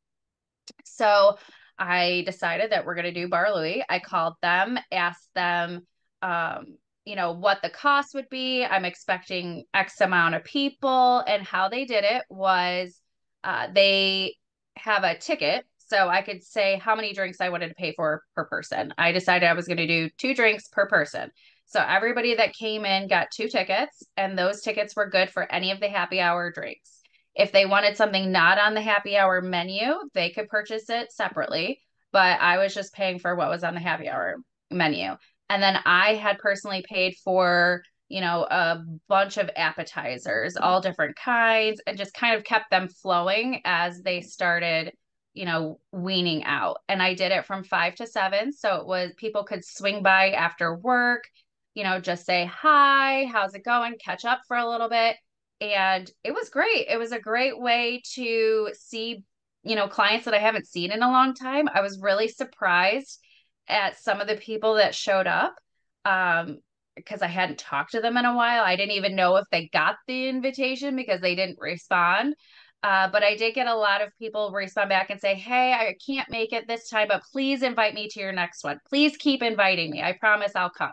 So I decided that we're going to do Bar Louie. I called them, asked them, you know, what the cost would be. I'm expecting X amount of people. And how they did it was they have a ticket. So I could say how many drinks I wanted to pay for per person. I decided I was going to do 2 drinks per person. So everybody that came in got 2 tickets, and those tickets were good for any of the happy hour drinks. If they wanted something not on the happy hour menu, they could purchase it separately, but I was just paying for what was on the happy hour menu. And then I had personally paid for, you know, a bunch of appetizers, all different kinds, and just kind of kept them flowing as they started, you know, weaning out. And I did it from 5 to 7. So it was, people could swing by after work, you know, just say, hi, how's it going? Catch up for a little bit. And it was great. It was a great way to see, you know, clients that I haven't seen in a long time. I was really surprised at some of the people that showed up, because I hadn't talked to them in a while. I didn't even know if they got the invitation because they didn't respond. But I did get a lot of people respond back and say, hey, I can't make it this time, but please invite me to your next one. Please keep inviting me. I promise I'll come.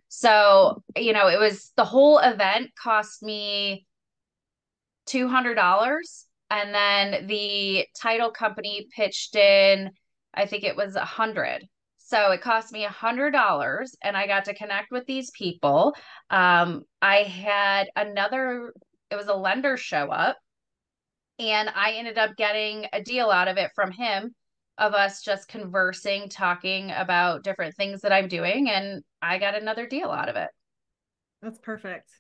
So, you know, it was, the whole event cost me $200. And then the title company pitched in, I think it was 100. So it cost me $100, and I got to connect with these people. I had it was a lender show up, and I ended up getting a deal out of it from him, of us just conversing, talking about different things that I'm doing, and I got another deal out of it. That's perfect.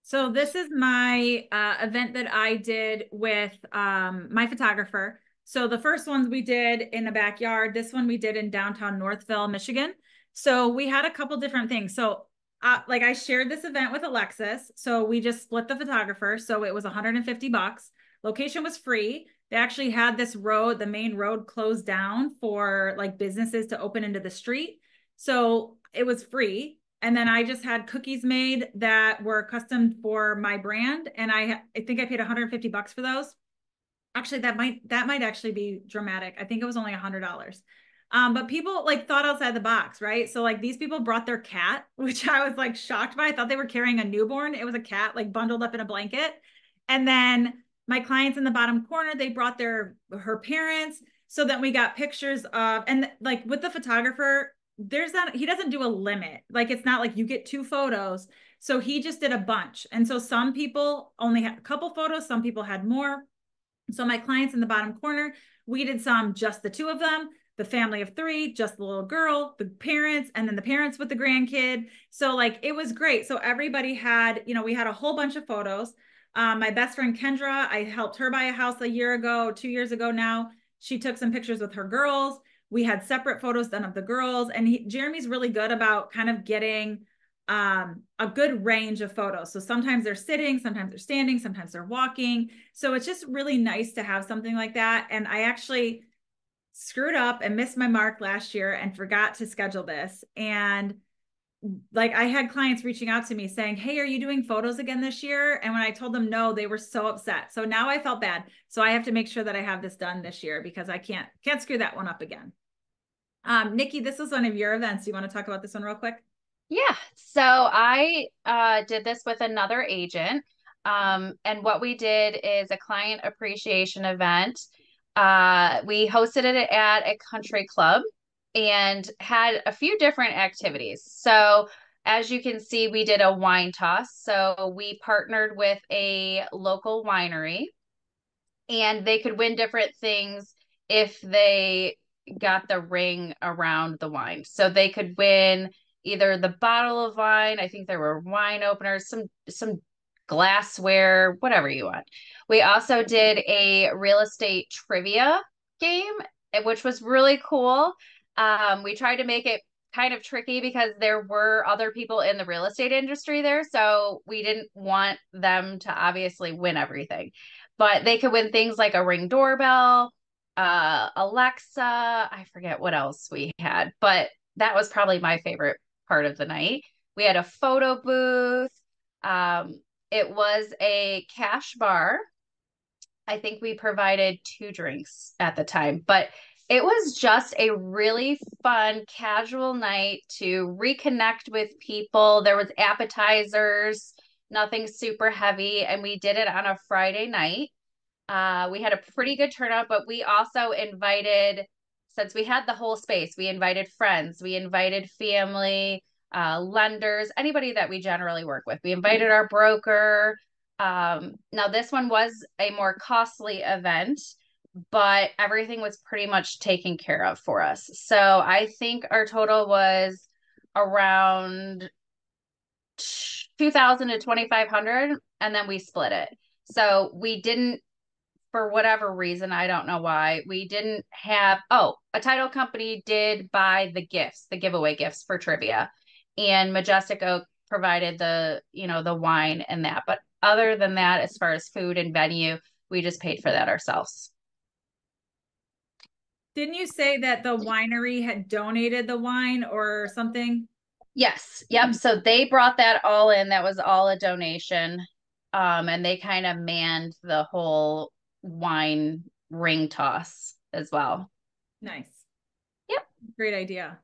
So this is my event that I did with my photographer. So the first ones we did in the backyard. This one we did in downtown Northville, Michigan. So we had a couple different things. So like I shared this event with Alexis. So we just split the photographer. So it was $150. Location was free. They actually had this road, the main road closed down for like businesses to open into the street. So it was free. And then I just had cookies made that were custom for my brand. And I think I paid $150 for those. Actually, that might actually be dramatic. I think it was only $100. But people like thought outside the box, right? So like these people brought their cat, which I was like shocked by. I thought they were carrying a newborn. It was a cat like bundled up in a blanket. And then my clients in the bottom corner, they brought her parents. So then we got pictures of, and like with the photographer, he doesn't do a limit. Like it's not like you get 2 photos. So he just did a bunch. And so some people only had a couple photos, some people had more. So my clients in the bottom corner, we did some just the 2 of them, the family of 3, just the little girl, the parents, and then the parents with the grandkid. So like it was great. So everybody had, we had a whole bunch of photos. My best friend Kendra, I helped her buy a house a year ago, 2 years ago now. She took some pictures with her girls. We had separate photos done of the girls, and Jeremy's really good about kind of getting a good range of photos. So sometimes they're sitting, sometimes they're standing, sometimes they're walking. So it's just really nice to have something like that. And I actually screwed up and missed my mark last year and forgot to schedule this. And like I had clients reaching out to me saying, "Hey, are you doing photos again this year?" And when I told them no, they were so upset. So now I felt bad. So I have to make sure that I have this done this year because I can't screw that one up again. Nikki, this is one of your events. You want to talk about this one real quick? Yeah. So I did this with another agent. And what we did is a client appreciation event. We hosted it at a country club and had a few different activities. So as you can see, we did a wine toss. So we partnered with a local winery and they could win different things if they got the ring around the wine. So they could win either the bottle of wine, I think there were wine openers, some glassware, whatever you want. We also did a real estate trivia game, which was really cool. We tried to make it kind of tricky because there were other people in the real estate industry there. So we didn't want them to obviously win everything, but they could win things like a Ring doorbell, Alexa. I forget what else we had, but that was probably my favorite part of the night. We had a photo booth. It was a cash bar. I think we provided 2 drinks at the time, but it was just a really fun, casual night to reconnect with people. There was appetizers, nothing super heavy, and we did it on a Friday night. We had a pretty good turnout, but we also invited, since we had the whole space, we invited friends, we invited family, lenders, anybody that we generally work with. We invited our broker. Now, this one was a more costly event, but everything was pretty much taken care of for us. So I think our total was around 2,000 to 2,500, and then we split it. So we didn't, for whatever reason, I don't know why, we didn't have, a title company did buy the gifts, the giveaway gifts for trivia. And Majestic Oak provided the wine and that. But other than that, as far as food and venue, we just paid for that ourselves. Didn't you say that the winery had donated the wine or something? Yes. Yep. So they brought that all in. That was all a donation. And they kind of manned the whole wine ring toss as well. Nice. Yep. Great idea.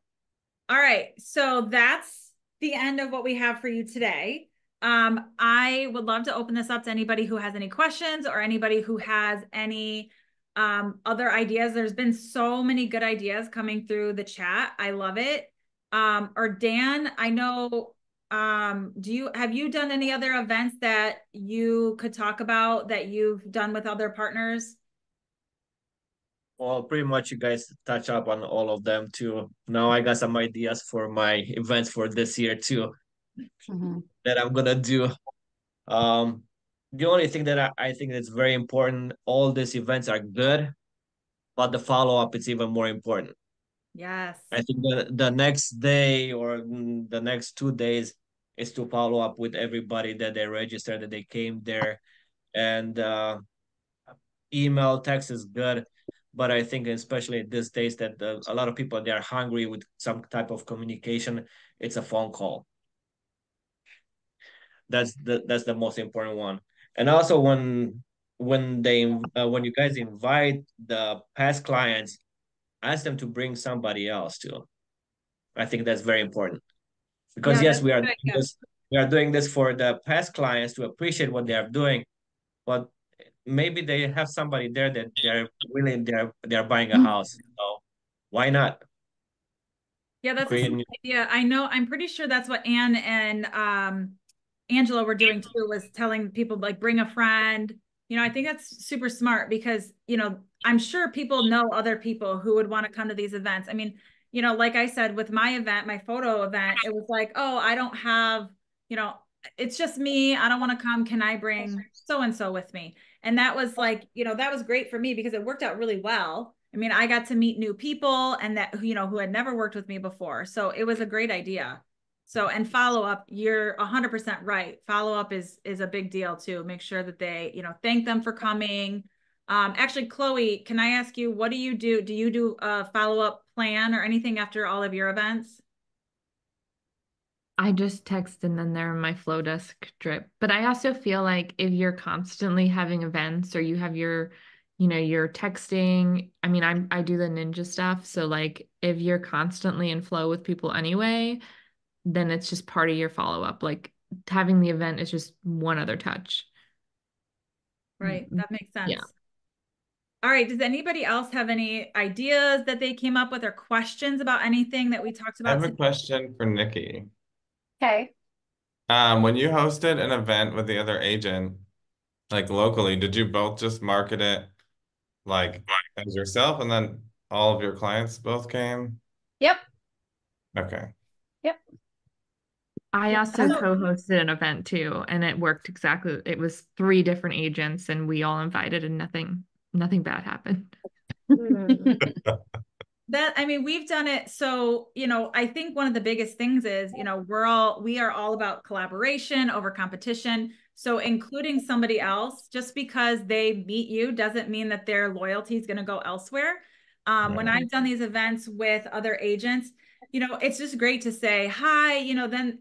All right. So that's the end of what we have for you today. I would love to open this up to anybody who has any questions or anybody who has any other ideas. There's been so many good ideas coming through the chat. I love it. Or Dan, I know, have you done any other events that you could talk about that you've done with other partners? Well, pretty much you guys touch up on all of them too. Now I got some ideas for my events for this year too that I'm gonna do. The only thing that I think that's very important, all these events are good, but the follow-up is even more important. Yes. I think the next day or the next 2 days is to follow up with everybody that they registered, that they came there, and email, text is good, but I think especially these days that a lot of people they are hungry with some type of communication. It's a phone call. That's the most important one. And also when you guys invite the past clients, ask them to bring somebody else too. I think that's very important because Yeah, yes, that's a good idea. we are doing this for the past clients to appreciate what they are doing, but maybe they have somebody there that they're buying a house. So why not Yeah, that's a create smart idea. I know, I'm pretty sure that's what Anne and Angela were doing too, was telling people like bring a friend. You know, I think that's super smart because, you know, I'm sure people know other people who would want to come to these events. I mean, you know, like I said, with my event, my photo event, it was like, oh, I don't have, you know, it's just me. I don't want to come. Can I bring so and so with me? And that was like, you know, that was great for me because it worked out really well. I mean, I got to meet new people and that, you know, who had never worked with me before. So it was a great idea. So, and follow up, you're 100% right. Follow up is a big deal too. Make sure that they, you know, thank them for coming. Actually, Chloe, can I ask you, what do you do? Do you do a follow-up plan or anything after all of your events? I just text and then they're in my flow desk drip. But I also feel like if you're constantly having events or you have your, you know, you're texting, I mean, I do the ninja stuff. So like if you're constantly in flow with people anyway, then it's just part of your follow-up. Like having the event is just one other touch. Right. That makes Yeah. sense. All right. Does anybody else have any ideas that they came up with or questions about anything that we talked I about have a today? question for Nikki. Okay. When you hosted an event with the other agent, like locally, did you both just market it like as yourself and then all of your clients both came? Yep. Okay. Yep. I also So, co-hosted an event too, and it worked exactly. It was three different agents, and we all invited, and nothing bad happened. that, I mean, we've done it. So, you know, I think one of the biggest things is, you know, we are all about collaboration over competition. So including somebody else, just because they beat you doesn't mean that their loyalty is going to go elsewhere. When I've done these events with other agents, you know, it's just great to say hi, you know, then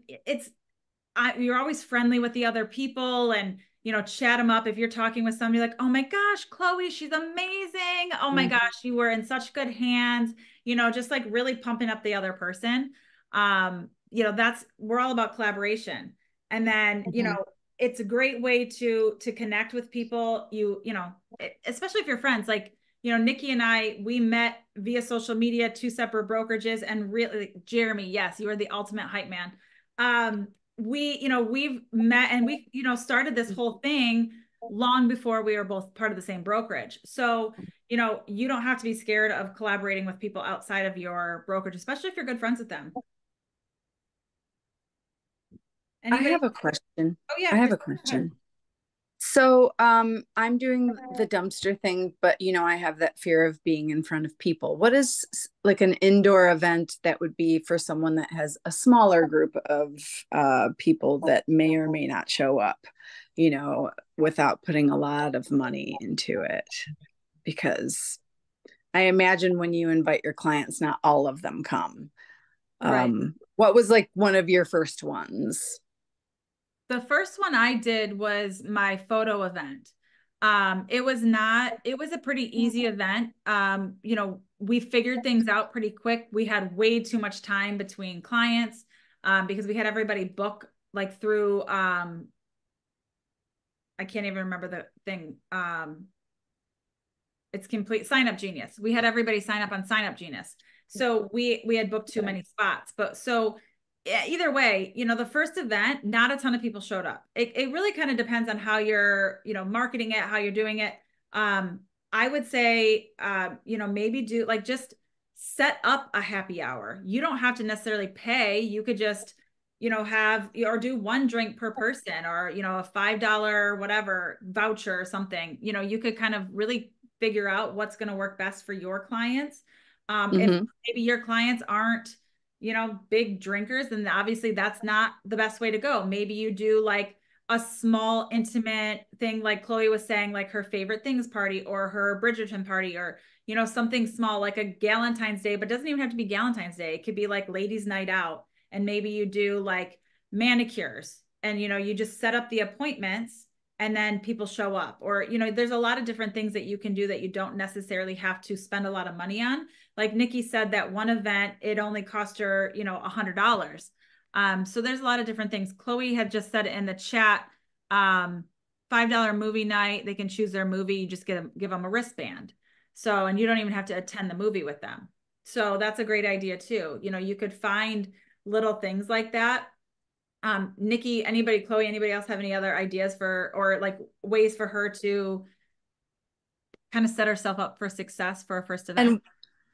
you're always friendly with the other people and, you know, chat them up. If you're talking with somebody like, oh my gosh, Chloe, she's amazing. Oh my gosh, you were in such good hands, you know, just like really pumping up the other person. You know, we're all about collaboration. And then, you know, it's a great way to connect with people. You know, especially if you're friends, like, you know, Nikki and we met via social media, two separate brokerages, and really, Jeremy, yes, you are the ultimate hype man. You know, we've met and we, you know, started this whole thing long before we were both part of the same brokerage. So, you know, you don't have to be scared of collaborating with people outside of your brokerage, especially if you're good friends with them. Anybody? I have a question. Oh yeah, I have Chris, a question. So, I'm doing the dumpster thing, but I have that fear of being in front of people. What is like an indoor event that would be for someone that has a smaller group of people that may or may not show up, without putting a lot of money into it? Because I imagine when you invite your clients, not all of them come. right. What was like one of your first ones? The first one I did was my photo event. It was a pretty easy event. You know, we figured things out pretty quick. We had way too much time between clients, because we had everybody book like through, I can't even remember the thing. It's complete Sign Up Genius. We had everybody sign up on Sign Up Genius. So we had booked too many spots. But so yeah, either way, you know, the first event, not a ton of people showed up. It really kind of depends on how you're, you know, marketing it, how you're doing it. I would say, you know, maybe do like just set up a happy hour. You don't have to necessarily pay. You could just, have, or do one drink per person, or, a $5 whatever voucher or something. You could kind of really figure out what's going to work best for your clients. If maybe your clients aren't, big drinkers, then obviously that's not the best way to go. Maybe you do like a small intimate thing, like Chloe was saying, like her favorite things party or her Bridgerton party, or, something small like a Galentine's Day, but it doesn't even have to be Galentine's Day. It could be like ladies' night out. And maybe you do like manicures, and, you just set up the appointments and then people show up. Or, there's a lot of different things that you can do that you don't necessarily have to spend a lot of money on. Like Nikki said, that one event, it only cost her, $100. So there's a lot of different things. Chloe had just said in the chat, $5 movie night, they can choose their movie. You just give them a wristband. So, and you don't even have to attend the movie with them. So that's a great idea too. You could find little things like that. Nikki, Chloe, anybody else have any other ideas or like ways for her to kind of set herself up for success for a first event?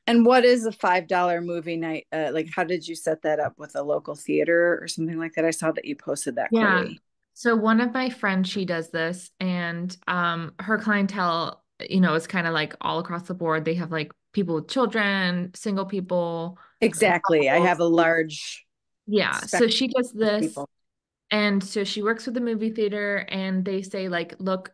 And what is a $5 movie night? Like, how did you set that up with a local theater or something like that? I saw that you posted that, Chloe. So one of my friends, she does this, and her clientele, is kind of like all across the board. They have like people with children, single people. Exactly. I have a large. Yeah. So she does this. And so she works with the movie theater, and they say like, look,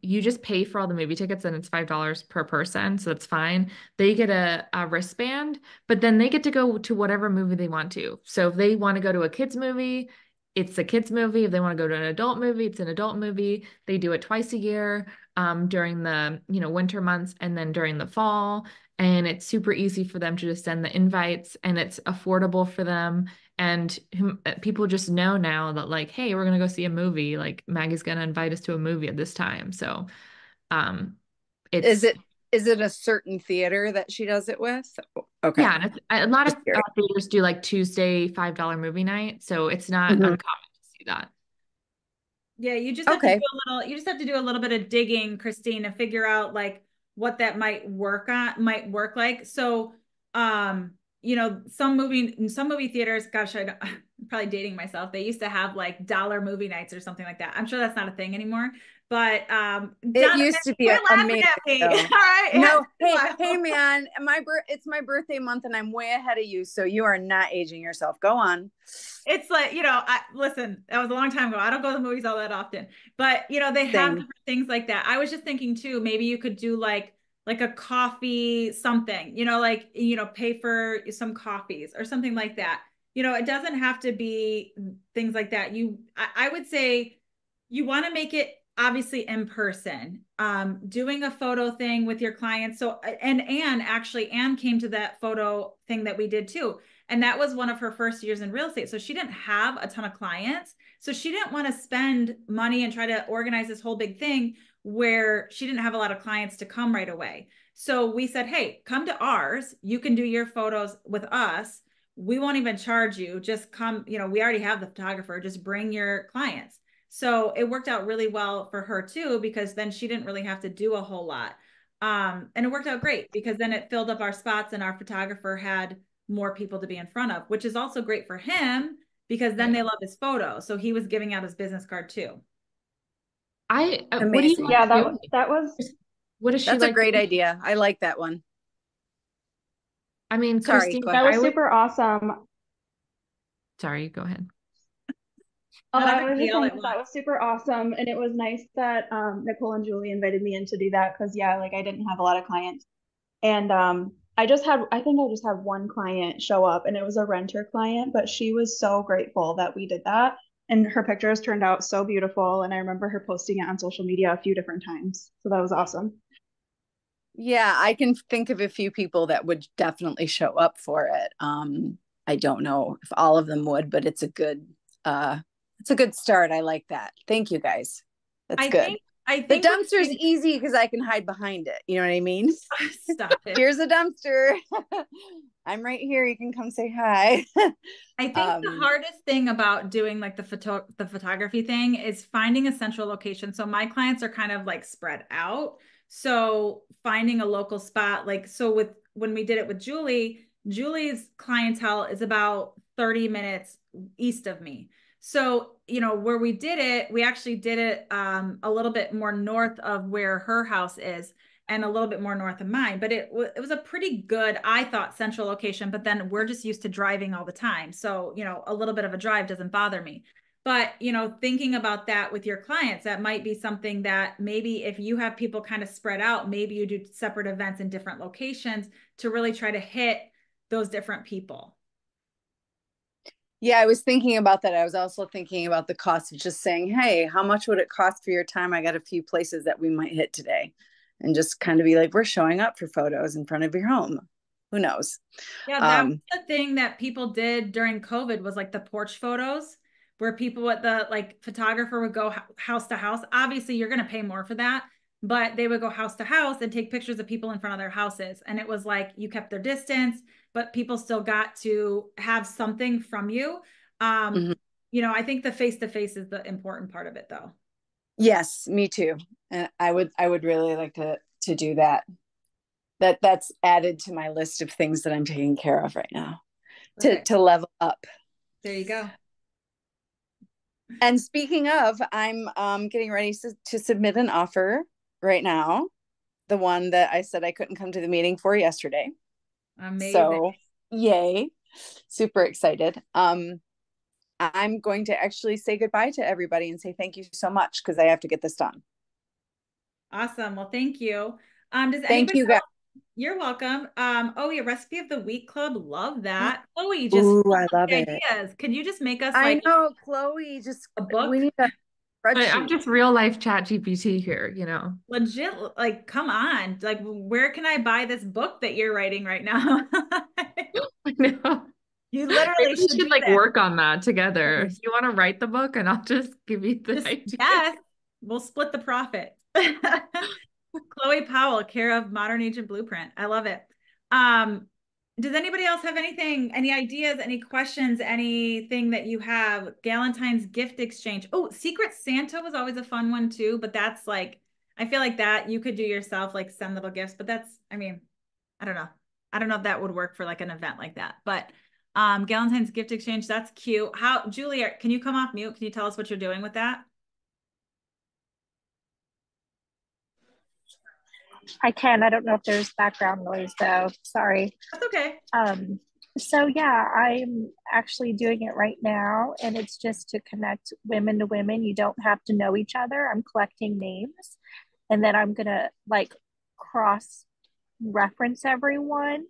you just pay for all the movie tickets and it's $5 per person. So that's fine. They get a wristband, but then they get to go to whatever movie they want to. So if they want to go to a kid's movie, it's a kid's movie. If they want to go to an adult movie, it's an adult movie. They do it twice a year, during the, winter months and then during the fall. And it's super easy for them to just send the invites, and it's affordable for them. And people just know now that like, hey, we're going to go see a movie. Like Maggie's going to invite us to a movie at this time. So is it a certain theater that she does it with? Okay. Yeah. A lot of theaters do like Tuesday $5 movie night. So it's not uncommon to see that. Yeah. You just have to do a little bit of digging, Christine, to figure out like what that might work like. So, some movie theaters, gosh, I'm probably dating myself. They used to have like dollar movie nights or something like that. I'm sure that's not a thing anymore, but it used to be amazing. All right. No, hey man, it's my birthday month and I'm way ahead of you, so you are not aging yourself. Go on. It's like, listen, that was a long time ago. I don't go to the movies all that often, but they have different things like that. I was just thinking too, maybe you could do like a coffee something, pay for some coffees or something like that. It doesn't have to be things like that. I would say you want to make it obviously in person, doing a photo thing with your clients. So, and Anne came to that photo thing that we did too. And that was one of her first years in real estate. So she didn't have a ton of clients. So she didn't want to spend money and try to organize this whole big thing where she didn't have a lot of clients to come right away. So we said, hey, come to ours. You can do your photos with us. We won't even charge you. Just come, we already have the photographer. Just bring your clients. So it worked out really well for her too, because then she didn't really have to do a whole lot. And it worked out great because then it filled up our spots and our photographer had more people to be in front of, which is also great for him because then they love his photo. So he was giving out his business card too. What do you that was what is she that's like a great idea. I like that one. I mean, sorry, Christine, that was super awesome. Sorry, go ahead. I was just saying that was super awesome, and it was nice that Nicole and Julie invited me in to do that because like I didn't have a lot of clients, and I think I just had one client show up, and it was a renter client, but she was so grateful that we did that. And her pictures turned out so beautiful. And I remember her posting it on social media a few different times. So that was awesome. Yeah, I can think of a few people that would definitely show up for it. I don't know if all of them would, but it's a good start. I like that. Thank you guys. That's good. I think the dumpster's easy because I can hide behind it. You know what I mean? Stop it. Here's a dumpster. I'm right here. You can come say hi. I think the hardest thing about doing like the photography thing is finding a central location. So my clients are kind of like spread out. So finding a local spot, when we did it with Julie's clientele is about 30 minutes east of me. So, where we did it, we actually did it a little bit more north of where her house is and a little bit more north of mine. But it was a pretty good, I thought, central location. But then we're just used to driving all the time. So, a little bit of a drive doesn't bother me. But, thinking about that with your clients, that might be something that maybe if you have people kind of spread out, maybe you do separate events in different locations to really try to hit those different people. Yeah, I was thinking about that. I was also thinking about the cost of just saying, hey, how much would it cost for your time? I got a few places that we might hit today. And just kind of be like, we're showing up for photos in front of your home. Who knows? Yeah, that was the thing that people did during COVID was like the porch photos where people at the photographer would go house to house. Obviously, you're going to pay more for that, but they would go house to house and take pictures of people in front of their houses. And it was like you kept their distance, but people still got to have something from you. I think the face-to-face is the important part of it though. Yes, me too. And I would really like to do that. That's added to my list of things that I'm taking care of right now to level up. There you go. And speaking of, I'm getting ready to submit an offer right now. The one that I said I couldn't come to the meeting for yesterday. Amazing. So yay. Super excited. I'm going to actually say goodbye to everybody and say thank you so much because I have to get this done. Awesome. Well, thank you. Thank you guys. You're welcome. Oh, yeah, recipe of the week club. Love that. Chloe, I love ideas. It. Can you just make us I know, Chloe, just a book? We need a spreadsheet. I'm just real life chat GPT here, Legit, come on. Where can I buy this book that you're writing right now? I know. You literally should work on that together. You want to write the book and I'll just give you the idea. Yes, we'll split the profit. Chloe Powell, care of Modern Agent Blueprint. I love it. Does anybody else have anything, any ideas, any questions, anything that you have? Galentine's gift exchange. Oh, Secret Santa was always a fun one too, but that's I feel like that you could do yourself, send little gifts, but that's, I don't know. I don't know if that would work for an event like that, but Galentine's gift exchange, that's cute. Julie, can you come off mute? Can you tell us what you're doing with that? I can. I don't know if there's background noise though. Sorry. That's okay. So yeah, I'm actually doing it right now, and it's just to connect women to women. You don't have to know each other. I'm collecting names, and then I'm gonna cross reference everyone.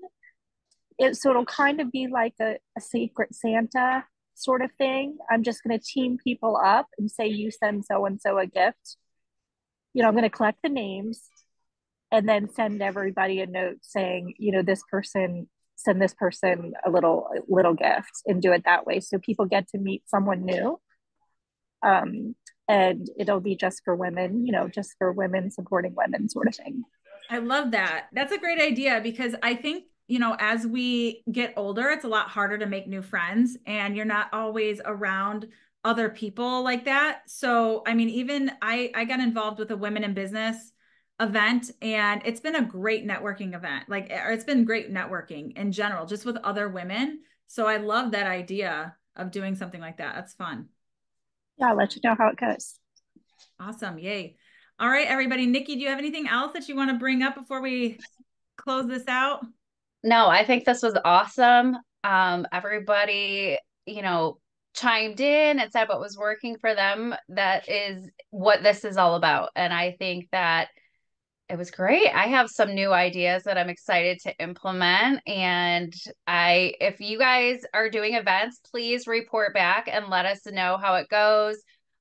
So it'll kind of be like a Secret Santa sort of thing. I'm just gonna team people up and say you send so and so a gift. I'm gonna collect the names and then send everybody a note saying, this person, send this person a little gift, and do it that way. So people get to meet someone new. And it'll be just for women, just for women supporting women sort of thing. I love that. That's a great idea because I think, as we get older, it's a lot harder to make new friends and you're not always around other people like that. So, even I got involved with a Women in Business event, and it's been a great networking event. It's been great networking in general, just with other women. So I love that idea of doing something like that. That's fun. Yeah, I'll let you know how it goes. Awesome. Yay. All right, everybody. Nikki, do you have anything else that you want to bring up before we close this out? No, I think this was awesome. Everybody, chimed in and said what was working for them. That is what this is all about. And I think that it was great. I have some new ideas that I'm excited to implement. And if you guys are doing events, please report back and let us know how it goes.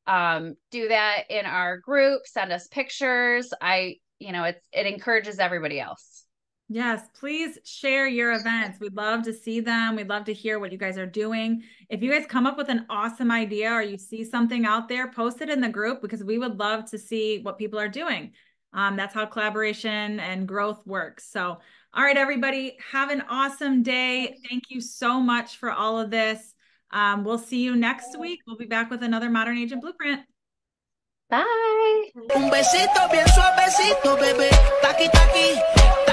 Do that in our group, send us pictures. It encourages everybody else. Yes, please share your events. We'd love to see them. We'd love to hear what you guys are doing. If you guys come up with an awesome idea or you see something out there, post it in the group because we would love to see what people are doing. That's how collaboration and growth works. So, all right, everybody, have an awesome day. Thank you so much for all of this. We'll see you next week. We'll be back with another Modern Agent Blueprint. Bye. Un besito bien suavecito, bebé. Taqui, taqui.